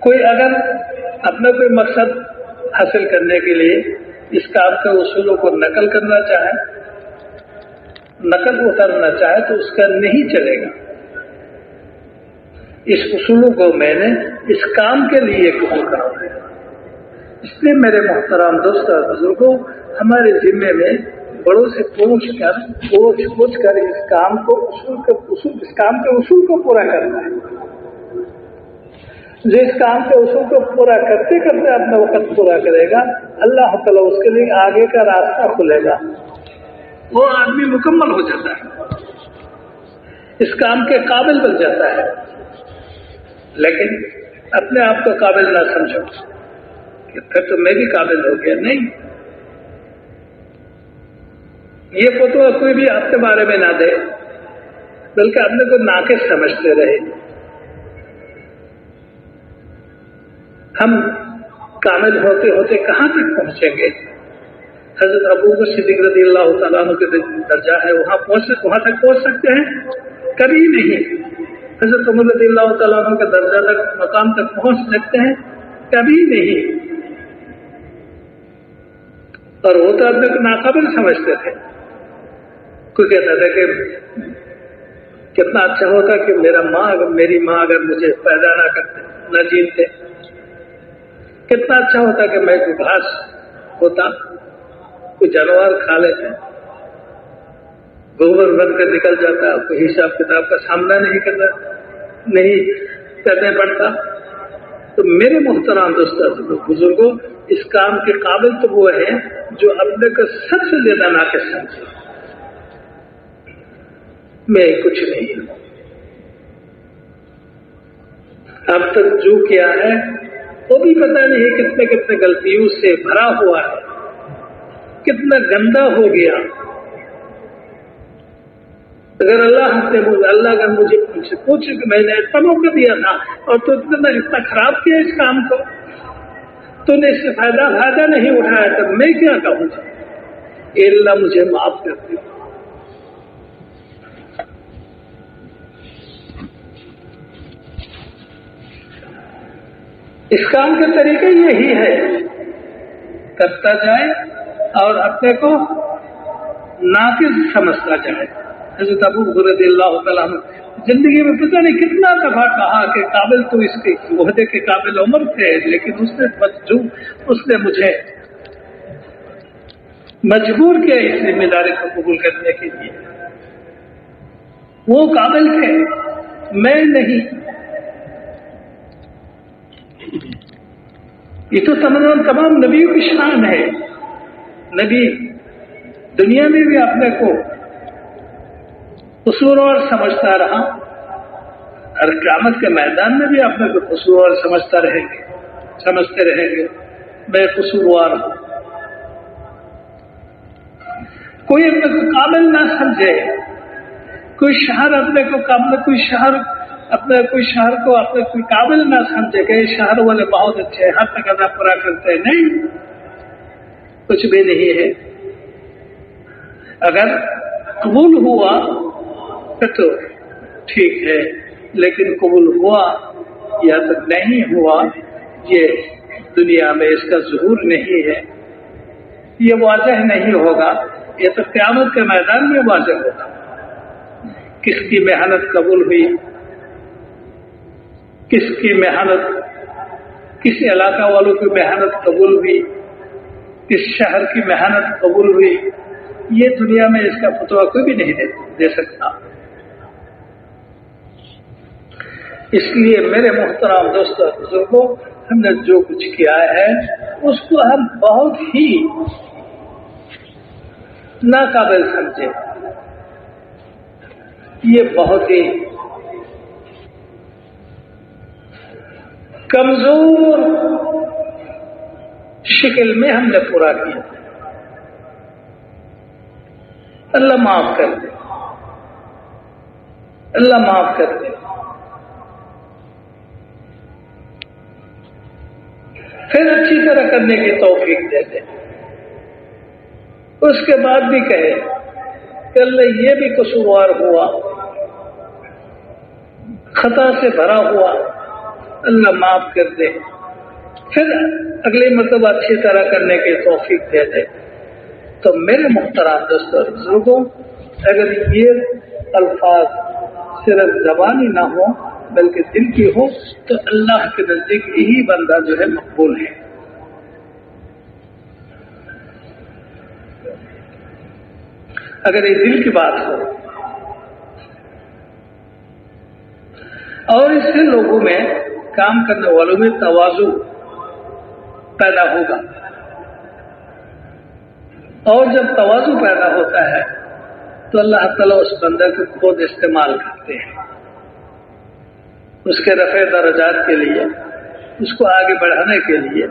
کوئی اگر اپنا کوئی مقصد حاصل کرنے کے لیے اس کام کے اصولوں کو نقل کرنا چاہے، نقل اترنا چاہے تو اس کا نہیں چلے گا۔ اس اصولوں کو میں نے اس کام کے لیے قبول کرا ہے۔ اس لیے میرے محترم دوست اور بزرگوں، ہمارے ذمے میں بڑوں سے پوچھ کر اس کام کے اصول کو پورا کرنا ہے۔ جو اس کام کے اصول کو پورا کرتے کرتے اپنا وقت پورا کرے گا، اللہ تعالیٰ اس کے لیے آگے کا راستہ کھلے گا، وہ آدمی مکمل ہو جاتا ہے، اس کام کے قابل بن جاتا ہے۔ لیکن اپنے آپ کو قابل نہ سمجھو کہ پھر تو میں بھی قابل ہو گیا، نہیں، یہ فتویٰ کوئی بھی آپ کے بارے میں نہ دے، بلکہ اپنے کو ناقص سمجھتے رہے۔ ہم کامل ہوتے ہوتے کہاں تک پہنچیں گے؟ حضرت ابوبکر صدیق رضی اللہ تعالیٰ عنہ کے درجہ ہے، وہاں تک پہنچ سکتے ہیں؟ کبھی نہیں۔ حضرت عمر رضی اللہ تعالیٰ عنہ کے درجہ تک، مقام تک پہنچ سکتے ہیں؟ کبھی نہیں۔ اور وہ تو اپنے کو ناقابل سمجھتے تھے۔ کوئی کہتا تھا کہ کتنا اچھا ہوتا کہ میری ماں اگر مجھے پیدا نہ کرتے، نہ جیتے، کتنا اچھا ہوتا کہ میں کوئی گھاس ہوتا، کوئی جانور کھا لیتے، گوبر بن کر نکل جاتا، کوئی حساب کتاب کا سامنا نہیں کرنے پڑتا۔ تو میرے محترم دوستوں بزرگوں، اس کام کے قابل تو وہ ہیں جو اپنے کو سب سے زیادہ ناقص سمجھے۔ میں کچھ نہیں ہوں، اب تک جو کیا ہے وہ بھی پتہ نہیں کتنے غلطیوں سے بھرا ہوا ہے، کتنا گندا ہو گیا۔ اگر اللہ اگر مجھے پوچھے کہ میں نے اتنا موقع دیا تھا اور تو اتنا خراب کیا اس کام کو، تو نے اس سے فائدہ نہیں اٹھایا، تب میں کیا کہوں گا؟ اے اللہ مجھے معاف کر دے۔ اس کام کا طریقہ یہی ہے، کرتا جائے اور اپنے کو ناقص سمجھتا جائے۔ حضرت ابوبکر رضی اللہ تعالیٰ عنہ زندگی میں پتہ نہیں کتنا دفعہ کہا کہ قابل تو اس کے عہدے کے قابل عمر تھے، لیکن اس نے مجھے مجبور کیا اس ذمہ داری کو قبول کرنے کے لیے۔ وہ قابل تھے، میں نہیں۔ یہ تو تمام نبیوں کی شان ہے۔ نبی دنیا میں بھی اپنے کو قصوروار سمجھتا رہا، اور قیامت کے میدان میں بھی اپنے کو قصوروار سمجھتے رہیں گے، میں قصوروار ہوں۔ کوئی اپنے کو قابل نہ سمجھے، کوئی شہر اپنے کو کوئی قابل نہ سمجھے کہ یہ شہر والے بہت اچھے ہیں، ہر تقاضا پورا کرتے ہیں، نہیں، کچھ بھی نہیں ہے۔ اگر قبول ہوا تو ٹھیک ہے، لیکن قبول ہوا یا تو نہیں ہوا، یہ دنیا میں اس کا ظہور نہیں ہے، یہ واضح نہیں ہوگا، یہ تو قیامت کے میدان میں واضح ہوگا۔ کس کی محنت قبول ہوئی، کس کی محنت، کس علاقہ والوں کی محنت قبول ہوئی، کس شہر کی محنت قبول ہوئی، یہ دنیا میں اس کا فتویٰ کوئی بھی نہیں دے سکتا۔ اس لیے میرے محترم دوستوں بزرگوں، ہم نے جو کچھ کیا ہے اس کو ہم بہت ہی ناقابل سمجھے، یہ بہت ہی کمزور شکل میں ہم نے پورا کیا۔ اللہ معاف کر دے، اللہ معاف کر دے۔ پھر اچھی طرح کرنے کی توفیق دے دے۔ اس کے بعد بھی کہے کہ اللہ یہ بھی قصوروار ہوا، خطا سے بھرا ہوا، اللہ معاف کر دے، پھر اگلی مرتبہ اچھی طرح کرنے کی توفیق دے دے۔ تو میرے محترم دوستوں اور بزرگوں، اگر یہ الفاظ صرف زبانی نہ ہو بلکہ دل کی ہو تو اللہ کے نزدیک یہی بندہ جو ہے مقبول ہے۔ اگر یہ دل کی بات ہو اور اس سے لوگوں میں، کام کرنے والوں میں تواضع پیدا ہوگا، اور جب تواضع پیدا ہوتا ہے تو اللہ تعالیٰ اس بندے کو خود استعمال کرتے ہیں، اس کے رفع درجات کے لیے، اس کو آگے بڑھانے کے لیے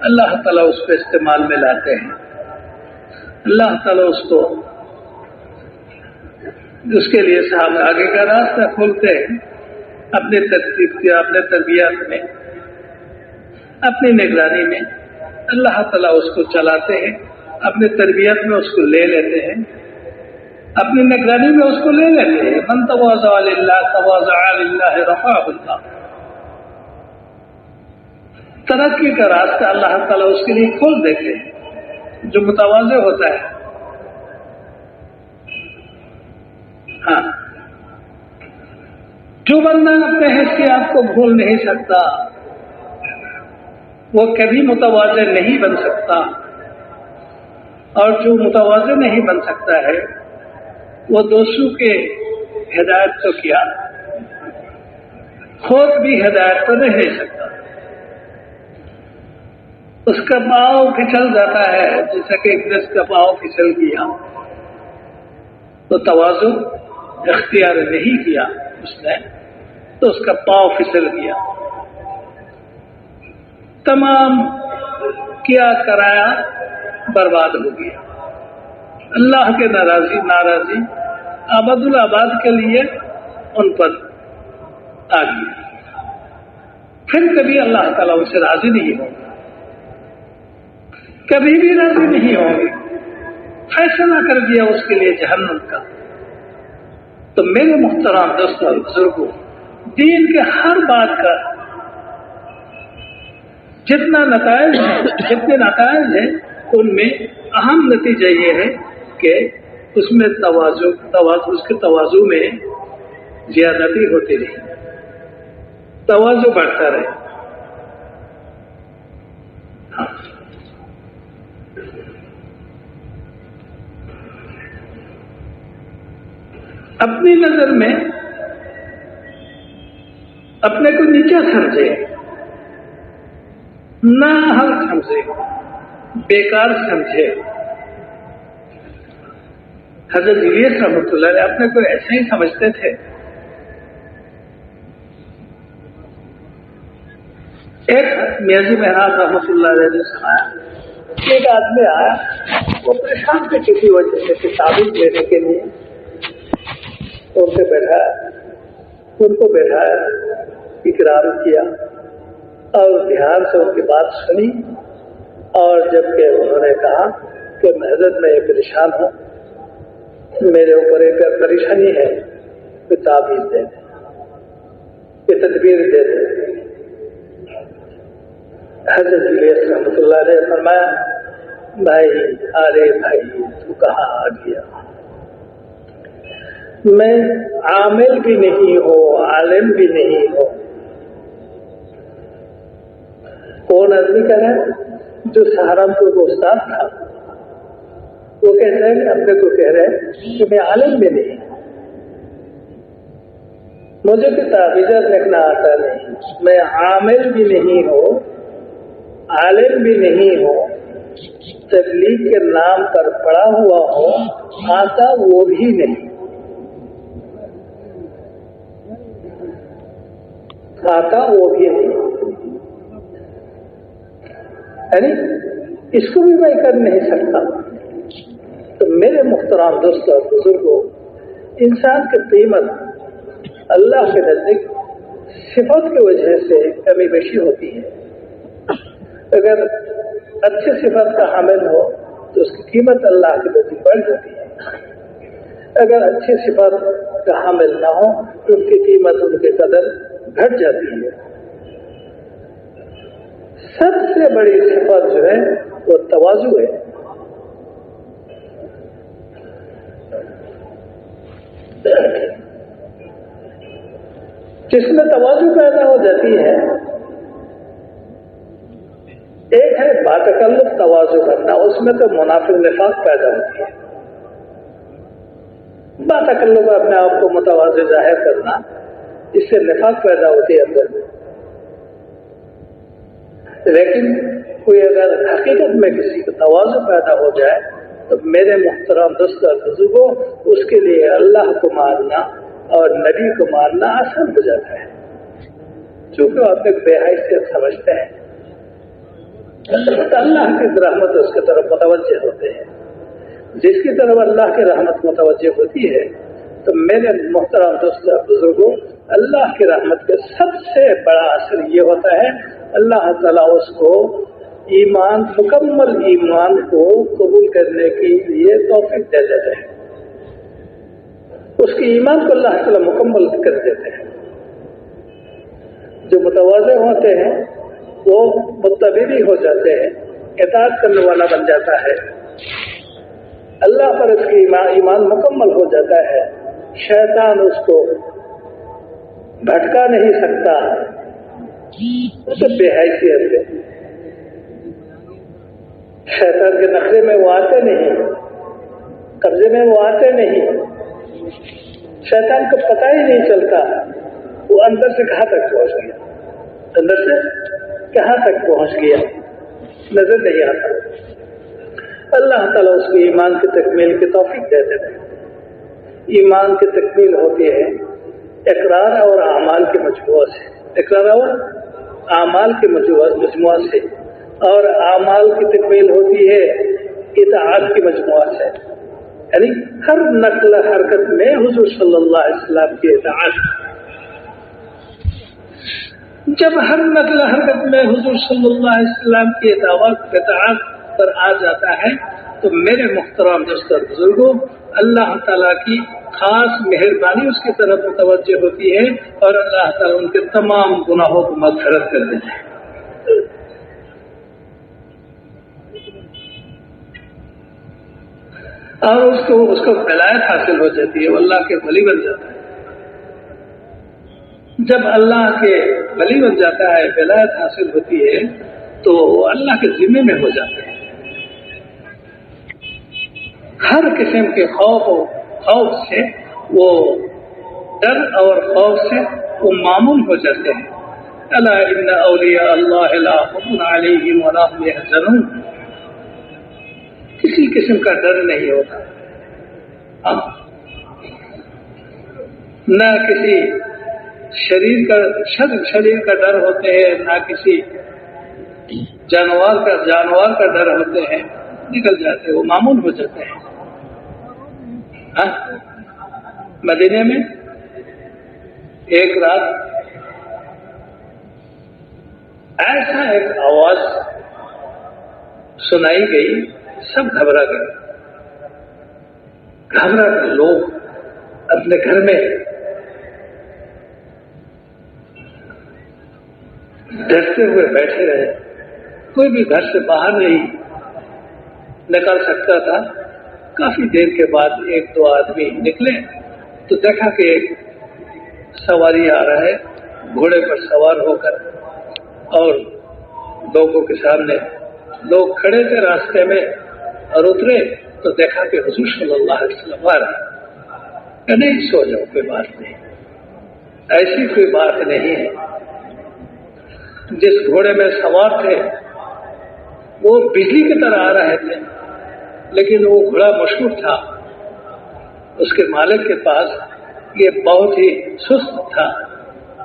اللہ تعالیٰ اس کو استعمال میں لاتے ہیں۔ اللہ تعالیٰ اس کے لیے صاحب آگے کا راستہ کھولتے ہیں، اپنے ترتیب سے، اپنے تربیت میں، اپنی نگرانی میں اللہ تعالیٰ اس کو چلاتے ہیں، اپنے تربیت میں اس کو لے لیتے ہیں، اپنی نگرانی میں اس کو لے لیتے ہیں۔ من تواضع للہ تواضع للہ رفعہ اللہ، ترقی کا راستہ اللہ تعالیٰ اس کے لیے کھول دیتے ہیں۔ جو متواضع ہوتا ہے، ہاں، جو بندہ اپنے حیثیت کو بھول نہیں سکتا وہ کبھی متواضع نہیں بن سکتا، اور جو متواضع نہیں بن سکتا ہے وہ دوسروں کے ہدایت تو کیا، خود بھی ہدایت تو نہیں سکتا، اس کا پاؤں پھسل جاتا ہے، جیسا کہ ایک دس کا پاؤں پھسل گیا تو تواضع اختیار نہیں کیا اس نے، تو اس کا پاؤں پھسل گیا، تمام کیا کرایا برباد ہو گیا۔ اللہ کے ناراضی آباد الآباد کے لیے ان پر آ گئی، پھر کبھی اللہ تعالیٰ ان سے راضی نہیں ہوگا، کبھی بھی راضی نہیں ہوں گے، فیصلہ کر دیا اس کے لیے جہنم کا۔ تو میرے محترم دوستوں اور بزرگوں، دین کے ہر بات کا جتنے نتائج ہیں ان میں اہم نتیجہ یہ ہے کہ اس میں اس کے تواضع میں زیادتی ہوتی رہی، تواضع بڑھتا رہے۔ ہاں، اپنی نظر میں اپنے کو نیچا سمجھے، نہ حل سمجھے، بیکار سمجھے۔ حضرت الیاس رحمۃ اللہ علیہ اپنے کو ایسے ہی سمجھتے تھے۔ ایک میاں جی مہراب رحمۃ اللہ علیہ نے سنایا، ایک آدمی آیا، وہ پریشان تھے کسی وجہ سے کتابیں لینے کے لیے، ان کو بیٹھایا، اقرار کیا اور دھیان سے ان کی بات سنی، اور جبکہ انہوں نے کہا کہ حضرت میں پریشان ہوں، میرے اوپر ایک پریشانی ہے، تعویذ دے دیں، یہ تدبیر دے دیں۔ حضرت الیاس رحمۃ اللہ علیہ نے فرمایا، بھائی تو کہاں آ گیا؟ میں عامل بھی نہیں ہوں، عالم بھی نہیں ہوں۔ کون آدمی کہہ رہا ہے؟ جو سہارنپور کا استاد تھا، وہ کہتے ہیں اپنے کو کہہ رہے ہیں کہ میں عالم بھی نہیں، مجھے تو تعویذات لکھنا آتا نہیں، میں عامل بھی نہیں ہوں، عالم بھی نہیں ہوں، تبلیغ کے نام پر پڑا ہوا ہوں، آتا وہ بھی نہیں، یعنی اس کو بھی میں کر نہیں سکتا۔ تو میرے محترم دوستوں اور بزرگوں، انسان کی قیمت اللہ کے نزدیک صفات کی وجہ سے کمی بیشی ہوتی ہے۔ اگر اچھے صفات کا حامل ہو تو اس کی قیمت اللہ کے نزدیک بڑھ جاتی ہے، اگر اچھے صفات کا حامل نہ ہو تو ان کی قیمت، ان کی قدر گھٹ جاتی ہے۔ سب سے بڑی صفت جو ہے وہ تواضع ہے. جس میں تواضع پیدا ہو جاتی ہے، ایک ہے باتکلف تواضع کرنا، اس میں تو منافق نفاق پیدا ہوتی ہے. باتکلف اپنے آپ کو متواضع ظاہر کرنا، اس سے نفاق پیدا ہوتی ہے اندر میں. لیکن کوئی اگر حقیقت میں کسی کا تواضع پیدا ہو جائے تو میرے محترم دوست اور بزرگوں، اس کے لیے اللہ کو ماننا اور نبی کو ماننا آسان ہو جاتا ہے، چونکہ وہ اپنے بے حیثیت سمجھتے ہیں. اللہ کی رحمت اس کی طرف متوجہ ہوتے ہیں. جس کی طرف اللہ کی رحمت متوجہ ہوتی ہے تو میرے محترم دوست اور بزرگوں، اللہ کی رحمت کا سب سے بڑا اثر یہ ہوتا ہے، اللہ تعالیٰ اس کو ایمان، مکمل ایمان کو قبول کرنے کے لیے توفیق دے دیتے ہیں. اس کے ایمان کو اللہ تعالیٰ مکمل کر دیتے ہیں. جو متواضع ہوتے ہیں وہ متبع ہو جاتے ہیں، اطاعت کرنے والا بن جاتا ہے. اللہ پر اس کی ایمان مکمل ہو جاتا ہے. شیطان اس کو بھٹکا نہیں سکتا، اسے بے حیثیت ہے. شیطان کے نقشے میں وہ آتے نہیں، قبضے میں وہ آتے نہیں. شیطان کو پتہ ہی نہیں چلتا وہ اندر سے کہاں تک پہنچ گیا، اندر سے کہاں تک پہنچ گیا نظر نہیں آتا. اللہ تعالیٰ اس کو ایمان کی تکمیل کی توفیق دے دیتے ہیں. ایمان کی تکمیل ہوتی ہے اقرار اور اعمال کے مجموعہ سے، اقرار اور اعمال کے مجموعہ سے، اور اعمال کی تکمیل ہوتی ہے اطاعت کی مجموعہ سے. یعنی ہر نقل حرکت میں حضور صلی اللہ علیہ وسلم کی اطاعت. جب ہر نقل حرکت میں حضور صلی اللہ علیہ وسلم کی اطاعت پر آ جاتا ہے تو میرے محترم دوست اور بزرگوں، اللہ تعالیٰ کی خاص مہربانی اس کی طرف متوجہ ہوتی ہے اور اللہ تعالیٰ ان کے تمام گناہوں کو مغفرت کر دیتے ہیں. اور اس کو ولایت حاصل ہو جاتی ہے، وہ اللہ کے ولی بن جاتا ہے. جب اللہ کے ولی بن جاتا ہے، ولایت حاصل ہوتی ہے تو وہ اللہ کے ذمے میں ہو جاتے ہیں. ہر قسم کے خوف سے وہ ڈر اور خوف سے وہ معمول ہو جاتے ہیں. الا ان اولیاء اللہ لا خوف علیہم ولا هم يحزنون. کسی قسم کا ڈر نہیں ہوتا، نہ کسی شریر کا ڈر ہوتے ہیں، نہ کسی جانور کا ڈر ہوتے ہیں. نکل جاتے ہیں، وہ معمول ہو جاتے ہیں. مدینے میں ایک رات ایسا ایک آواز سنائی گئی، سب گھبرا گئے. گھبرا کر لوگ اپنے گھر میں ڈرتے ہوئے بیٹھے رہے. کوئی بھی گھر سے باہر نہیں نکل سکتا تھا. کافی دیر کے بعد ایک دو آدمی نکلے تو دیکھا کہ ایک سواری آ رہا ہے گھوڑے پر سوار ہو کر، اور لوگوں کے سامنے لوگ کھڑے تھے راستے میں، اور اترے تو دیکھا کہ حضور صلی اللہ علیہ وسلم آ رہا ہے. نہیں، سو جاؤ، کوئی بات نہیں، ایسی کوئی بات نہیں ہے. جس گھوڑے میں سوار تھے وہ بجلی کی طرح آ رہے تھے، لیکن وہ گھوڑا مشہور تھا. اس کے مالک کے پاس یہ بہت ہی سست تھا،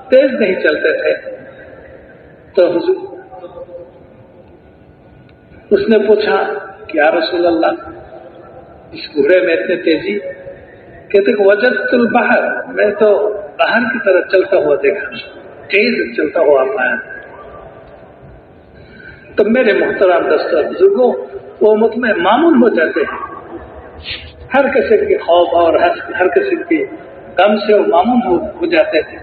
تیز نہیں چلتے تھے. تو اس نے پوچھا کہ یا رسول اللہ، اس گھوڑے میں اتنی تیزی؟ کہتے کہ وجدت البحر، میں تو باہر کی طرف چلتا ہوا دیکھا، تیز چلتا ہوا پایا. تو میرے محترم دوستوں بزرگوں، وہ مطمئن معمول ہو جاتے ہیں. ہر قسم کے خوف اور ہر قسم کے غم سے وہ معمول ہو جاتے تھے.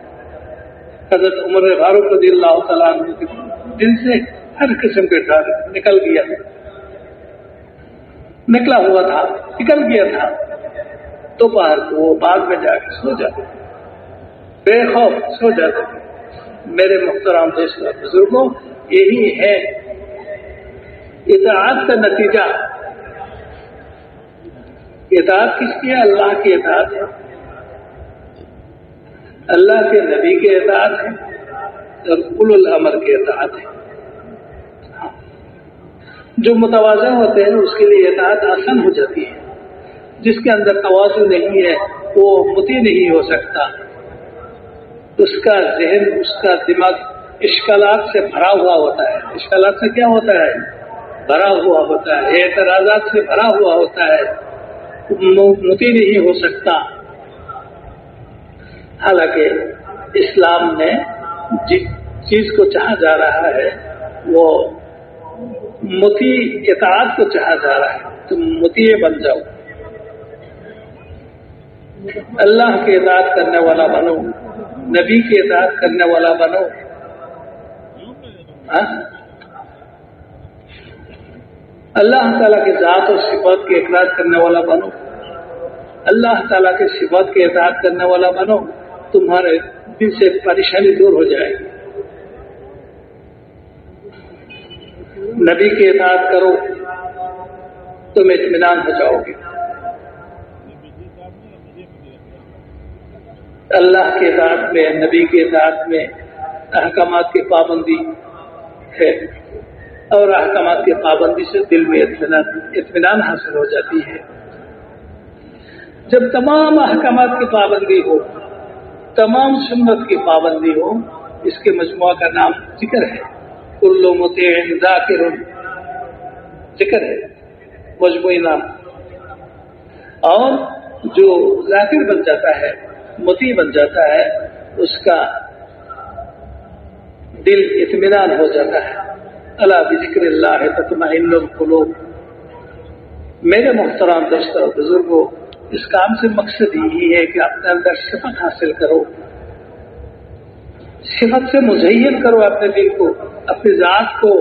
حضرت عمر فاروق رضی اللہ تعالیٰ عنہ کے دل سے ہر قسم کے ڈر نکل گیا، نکلا ہوا تھا، نکل گیا تھا۔ دوپہر کو وہ باغ میں جا کے سو جاتے، بے خوف سو جاتے۔ میرے محترم دوستوں بزرگوں، یہی ہے اطاعت کا نتیجہ۔ اطاعت کس کی ہے؟ اللہ کی اطاعت ہے، اللہ کے نبی کے اطاعت ہے اور اولو الامر کے اطاعت ہے۔ جو متوازن ہوتے ہیں اس کے لیے اطاعت آسان ہو جاتی ہے، جس کے اندر توازن نہیں ہے وہ مطیع نہیں ہو سکتا، اس کا ذہن، اس کا دماغ اشکالات سے بھرا ہوا ہوتا ہے۔ اشکالات سے کیا ہوتا ہے؟ بھرا ہوا ہوتا ہے، اعتراضات سے بھرا ہوا ہوتا ہے، مطیع نہیں ہو سکتا۔ حالانکہ اسلام نے جس چیز کو چاہا جا رہا ہے وہ مطیع اطاعت کو چاہا جا رہا ہے، تم مطیع بن جاؤ، اللہ کی اطاعت کرنے والا بنو، نبی کی اطاعت کرنے والا بنو، اللہ تعالیٰ کی ذات اور صفات کی اقرار کرنے والا بنو، اللہ تعالیٰ کی صفات کی اطاعت کرنے والا بنو، تمہارے دل سے پریشانی دور ہو جائے گی۔ نبی کی اطاعت کرو تم اطمینان ہو جاؤ گے، اللہ کی اطاعت میں، نبی کی اطاعت میں احکامات کی پابندی ہے، اور احکامات کی پابندی سے دل میں اطمینان حاصل ہو جاتی ہے۔ جب تمام احکامات کی پابندی ہو، تمام سنت کی پابندی ہو، اس کے مجموعہ کا نام ذکر ہے، کل مطیع ذاکر، ذکر ہے، مجموعی نام۔ اور جو ذاکر بن جاتا ہے، مطیع بن جاتا ہے، اس کا دل اطمینان ہو جاتا ہے۔ الا بذکر اللہ تطمئن القلوب۔ میرے محترم دوستوں بزرگوں، اس کام سے مقصد یہی ہے کہ اپنے اندر صفت حاصل کرو، صفت سے مزین کرو اپنے دل کو، اپنی ذات کو،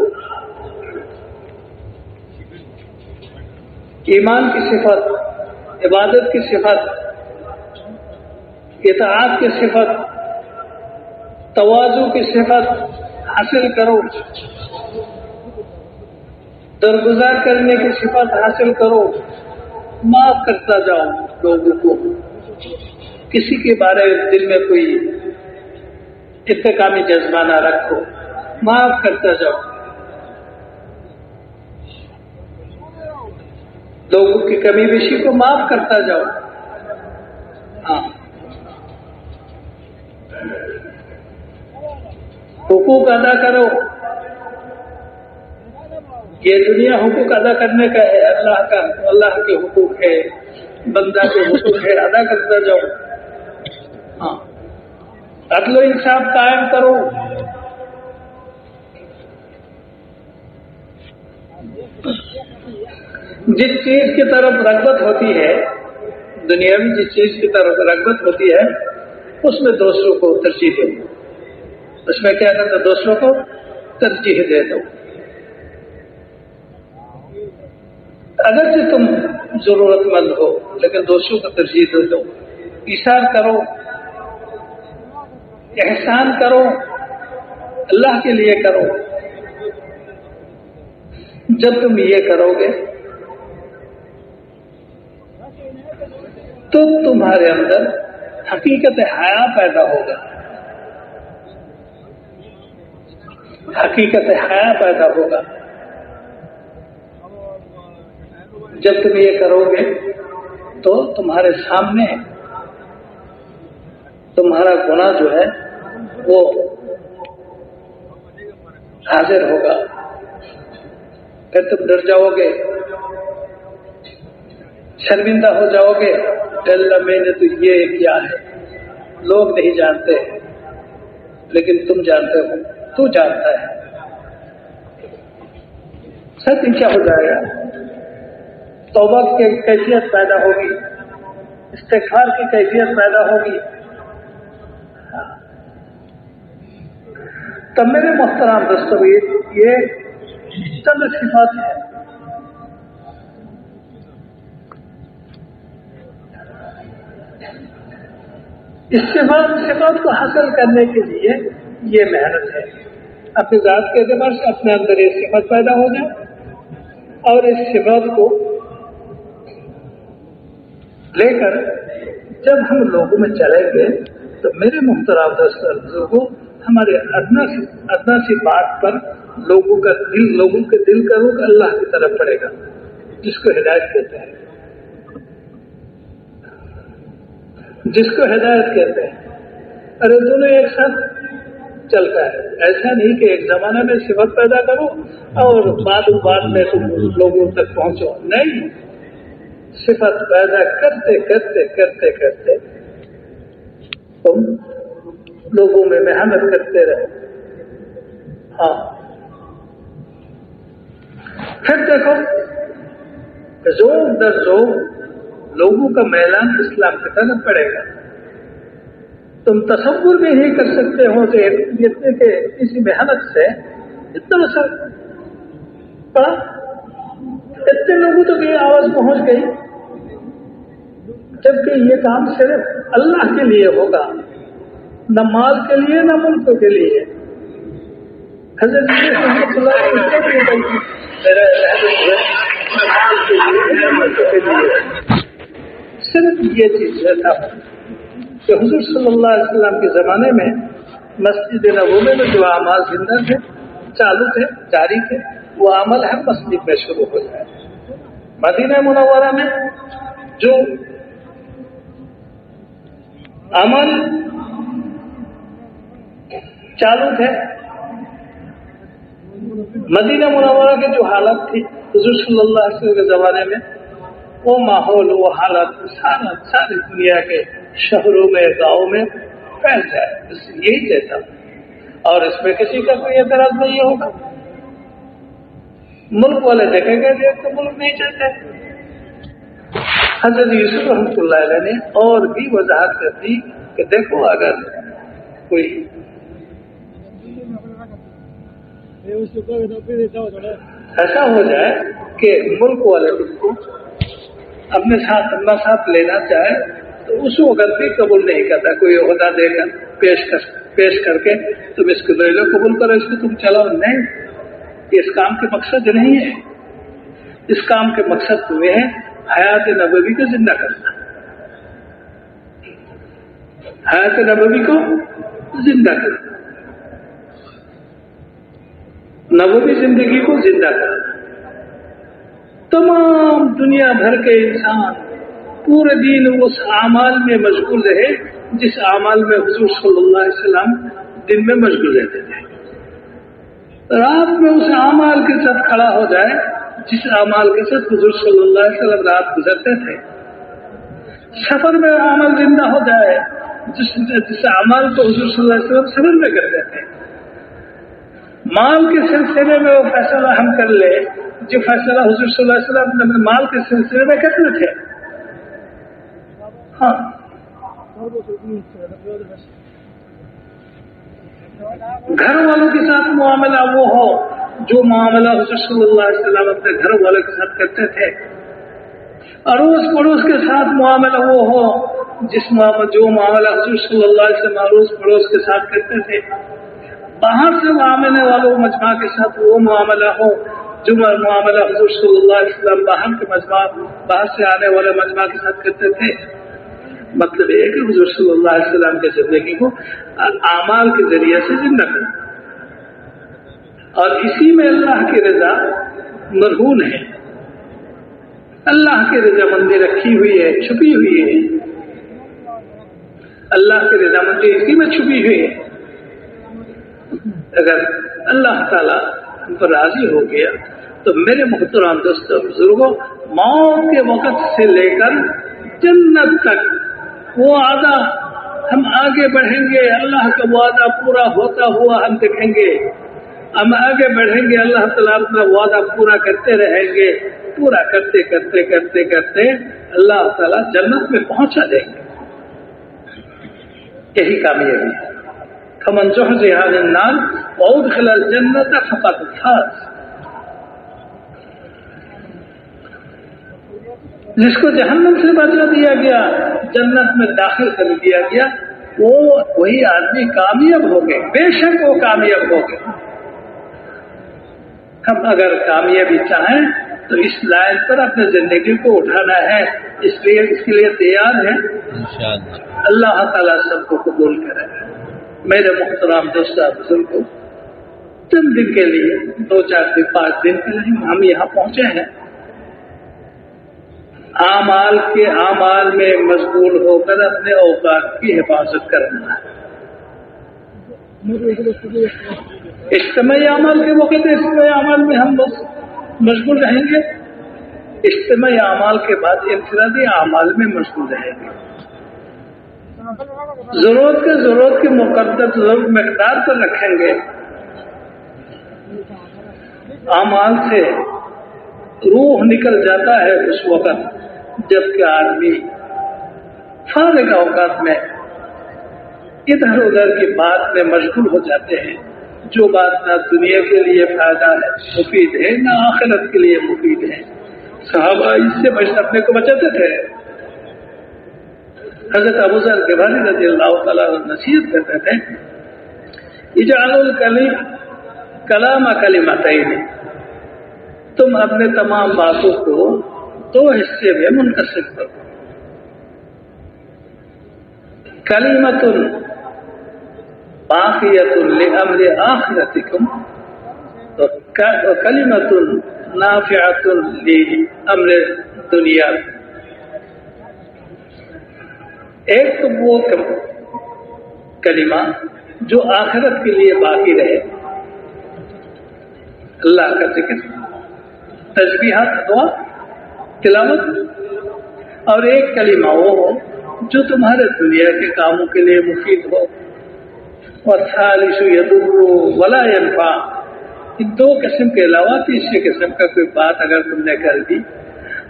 ایمان کی صفت، عبادت کی صفت، اطاعت کی صفت، تواضع کی صفت حاصل کرو، درگزار کرنے کی صفت حاصل کرو، معاف کرتا جاؤ لوگوں کو، کسی کے بارے میں دل میں کوئی انتقامی جذبہ نہ رکھو، معاف کرتا جاؤ، لوگوں کی کمی بیشی کو معاف کرتا جاؤ۔ ہاں، حقوق ادا کرو، یہ دنیا حقوق ادا کرنے کا ہے، اللہ کے حقوق ہے، بندہ کے حقوق ہے، ادا کرتا جاؤ۔ ہاں، عدل و انصاف قائم کرو، جس چیز کی طرف رغبت ہوتی ہے، دنیا میں جس چیز کی طرف رغبت ہوتی ہے اس میں دوسروں کو ترجیح دو، اس میں کیا کرتا، دوسروں کو ترجیح دے دو۔ اگرچہ تم ضرورت مند ہو لیکن دوسروں کو ترجیح دے دو، ایثار کرو، احسان کرو، اللہ کے لیے کرو۔ جب تم یہ کرو گے تو تمہارے اندر حقیقت حیا پیدا ہوگا، حقیقت حیا پیدا ہوگا۔ جب تم یہ کرو گے تو تمہارے سامنے تمہارا گناہ جو ہے وہ حاضر ہوگا، پھر تم ڈر جاؤ گے، شرمندہ ہو جاؤ گے، اللہ میں نے تو یہ کیا ہے، لوگ نہیں جانتے لیکن تم جانتے ہو، تو جانتا ہے، سب انشاء ہو جائے گا، توبہ کی کیفیت پیدا ہوگی، استغفار کی کیفیت پیدا ہوگی۔ تب میرے محترم دوستو، یہ چند صفات ہیں. اس صفات کو حاصل کرنے کے لیے یہ محنت ہے. اپنی ذات کے اعتبار سے اپنے اندر یہ صفت پیدا ہو جائے اور اس صفات کو لے کر جب ہم لوگوں میں چلیں گے تو میرے محترم دوستوں کو ہمارے ادنا سی بات پر لوگوں کے دل کا رخ اللہ کی طرف پڑے گا، جس کو ہدایت کہتے ہیں. ارے دونوں ایک ساتھ چلتا ہے. ایسا نہیں کہ ایک زمانے میں صفت پیدا کرو اور بعد میں تم لوگوں تک پہنچو. نہیں، صفت پیدا کرتے کرتے کرتے کرتے تم لوگوں میں محنت کرتے رہے. ہاں، پھر دیکھو زور در زور لوگوں کا میلان اسلام کی طرف پڑے گا. تم تصور بھی نہیں کر سکتے ہو کہ جتنے کے کسی محنت سے اتنا اثر پڑا، اتنے لوگوں تک یہ آواز پہنچ گئی، جبکہ یہ کام صرف اللہ کے لیے ہوگا، نہ مال کے لیے نہ ملک کے لیے. حضرت رحمۃ اللہ صرف یہ چیز تھا کہ حضور صلی اللہ علیہ وسلم کے زمانے میں مسجد نبوی میں جو اعمال زندہ تھے، چالو تھے، جاری تھے، وہ عمل ہر مسجد میں شروع ہو جائے. مدینہ منورہ میں جو عمل چالو تھے، مدینہ منورہ کی جو حالت تھی حضور صلی اللہ علیہ وسلم کے زمانے میں، وہ ماحول، وہ حالت ساری دنیا کے شہروں میں، گاؤں میں پھیل جائے. بس یہی چاہتا ہوں، اور اس میں کسی کا کوئی اعتراض نہیں ہوگا. ملک والے دیکھیں گے تو ملک نہیں چاہتے. حضرت یوسف رحمۃ اللہ علیہ نے اور بھی وضاحت کر دی کہ دیکھو اگر کوئی ایسا ہو جائے کہ ملک والے اس کو اپنے ساتھ لینا چاہے تو اس وقت بھی قبول نہیں کرتا. کوئی عہدہ دے کر پیش کر کے تم اس کو لے لو، قبول کرو، اس کو تم چلاؤ. نہیں، اس کام کے مقصد نہیں ہے. اس کام کے مقصد تو یہ ہے حیات نبوی کو زندہ کرنا، حیات نبوی کو زندہ کرنا، نبوی زندگی کو زندہ کرنا. تمام دنیا بھر کے انسان پورے دن اس اعمال میں مشغول رہے جس اعمال میں حضور صلی اللہ علیہ وسلم دن میں مشغول رہتے تھے. رات میں اس اعمال کے ساتھ کھڑا ہو جائے جس اعمال کے ساتھ حضور صلی اللہ علیہ وسلم رات گزرتے تھے. سفر میں عمل زندہ ہو جائے جس اعمال کو حضور صلی اللہ علیہ وسلم سفر میں کرتے تھے. مال کے سلسلے میں وہ فیصلہ ہم کر لے جو فیصلہ حضور صلی اللہ علیہ وسلم مال کے سلسلے میں کرتے تھے. ہاں، گھر والوں کے ساتھ معاملہ وہ ہو جو معاملہ حضور صلی اللہ علیہ وسلم اپنے گھر والوں کے ساتھ کرتے تھے. اڑوس پڑوس کے ساتھ معاملہ وہ ہو جو معاملہ حضور صلی اللہ علیہ وسلم اڑوس پڑوس کے ساتھ کرتے تھے. باہر سے آنے والوں مجمع کے ساتھ وہ معاملہ ہو جو معاملہ حضور صلی اللہ علیہ وسلم باہر سے آنے والے مجمع کے ساتھ کرتے تھے. مطلب یہ ہے کہ حضور صلی اللہ علیہ وسلم کے زندگی کو اعمال کے ذریعے سے زندہ کرنا، اور اسی میں اللہ کی رضا مرہون ہے. اللہ کی رضا مندی رکھی ہوئی ہے، چھپی ہوئی ہے. اللہ کی رضا مندی اسی میں چھپی ہوئی ہے. اگر اللہ تعالیٰ ہم پر راضی ہو گیا تو میرے محترم دوستوں بزرگوں، موت کے وقت سے لے کر جنت تک وہ وعدہ ہم آگے بڑھیں گے. اللہ کا وعدہ پورا ہوتا ہوا ہم دیکھیں گے. ہم آگے بڑھیں گے، اللہ تعالیٰ اپنا وعدہ پورا کرتے رہیں گے. پورا کرتے کرتے کرتے کرتے اللہ تعالیٰ جنت میں پہنچا دیں گے. یہی کامیابی ہے. فمن زحزح عن النار وادخل الجنة فقد فاز. جس کو جہنم سے بچا دیا گیا، جنت میں داخل کر دیا گیا، وہی آدمی کامیاب ہو گئے، بے شک وہ کامیاب ہو گئے۔ ہم اگر کامیابی چاہیں تو اس لائن پر اپنے زندگی کو اٹھانا ہے، اس کے لیے تیار ہے انشاءاللہ۔ اللہ تعالیٰ سب کو قبول کرے۔ میرے محترم دوستوں بزرگوں، چند دن کے لیے 2 4 دن 5 دن کے لیے ہم یہاں پہنچے ہیں، اعمال میں مشغول ہو کر اپنے اوقات کی حفاظت کرنا ہے۔ اجتماعی اعمال کے موقع پہ اجتماعی اعمال میں ہم مشغول رہیں گے، اجتماعی اعمال کے بعد انفرادی اعمال میں مشغول رہیں گے۔ ضرورت کے مقدار پر رکھیں گے۔ اعمال سے روح نکل جاتا ہے اس وقت جب کہ آدمی فارغ اوقات میں ادھر ادھر کی بات میں مشغول ہو جاتے ہیں، جو بات نہ دنیا کے لیے فائدہ ہے مفید ہے، نہ آخرت کے لیے مفید ہے۔ صحابہ اس سے اپنے کو بچاتے تھے۔ حضرت ابو ذر غفاری رضی اللہ تعالیٰ نصیحت کرتے تھے، اجعلوا الکلام کلمتین، تم اپنے تمام باتوں کو 2 حصے میں منقسم کرو، کلمۃ باقیۃ لامر آخرتکم وکلمۃ نافعۃ لامر دنیا۔ ایک تو وہ کلمہ جو آخرت کے لیے باقی رہے، اللہ کا ذکر، تسبیحات، دعا، تلاوت، اور ایک کلمہ وہ ہو جو تمہارے دنیا کے کاموں کے لیے مفید ہو۔ والثالث یضر ولا ينفع، ان 2 قسم کے علاوہ تیسری قسم کا کوئی بات اگر تم نے کر دی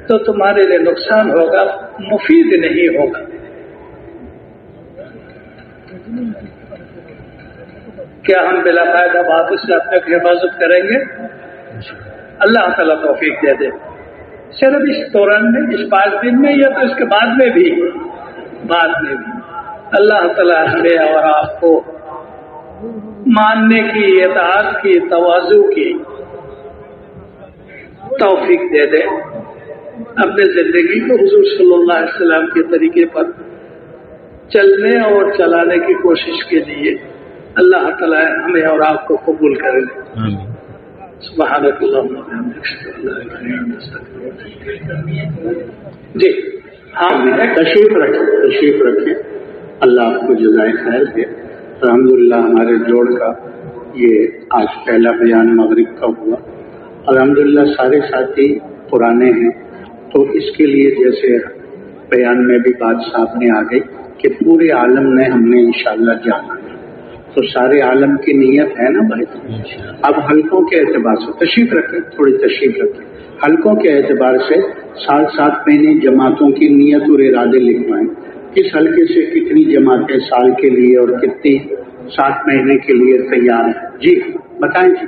تو تمہارے لیے نقصان ہوگا، مفید نہیں ہوگا۔ کیا ہم بلا فائدہ باتوں سے اپنے کی حفاظت کریں گے؟ اللہ تعالیٰ توفیق دے دے۔ صرف اس دوران میں، اس 5 دن میں، یا تو اس کے بعد میں بھی اللہ تعالیٰ ہمیں اور آپ کو ماننے کی، اطاعت کی، تواضع کی توفیق دے دے۔ اپنے زندگی کو حضور صلی اللہ علیہ وسلم کے طریقے پر چلنے اور چلانے کی کوشش کے لیے اللہ تعالیٰ ہمیں اور آپ کو قبول کر لے۔ سبحانک اللہم وبحمدک، اشہد ان لا الہ الا انت، استغفرک۔ جی ہاں، تشریف رکھیں۔ اللہ آپ کو جزائے خیر دے۔ الحمدللہ ہمارے جوڑ کا یہ آج پہلا بیان مغرب کا ہوا۔ الحمدللہ سارے ساتھی پرانے ہیں، تو اس کے لیے جیسے بیان میں بھی بات سامنے آ گئی کہ پورے عالم نے ہم نے انشاءاللہ جانا ہے، تو سارے عالم کی نیت ہے نا بھائی۔ اب حلقوں کے اعتبار سے تشریف رکھیں، تھوڑی تشریف رکھیں۔ حلقوں کے اعتبار سے 7 مہینے جماعتوں کی نیت اور ارادے لکھوائیں، کس حلقے سے کتنی جماعتیں سال کے لیے اور کتنی 7 مہینے کے لیے تیار ہیں۔ جی بتائیں جی۔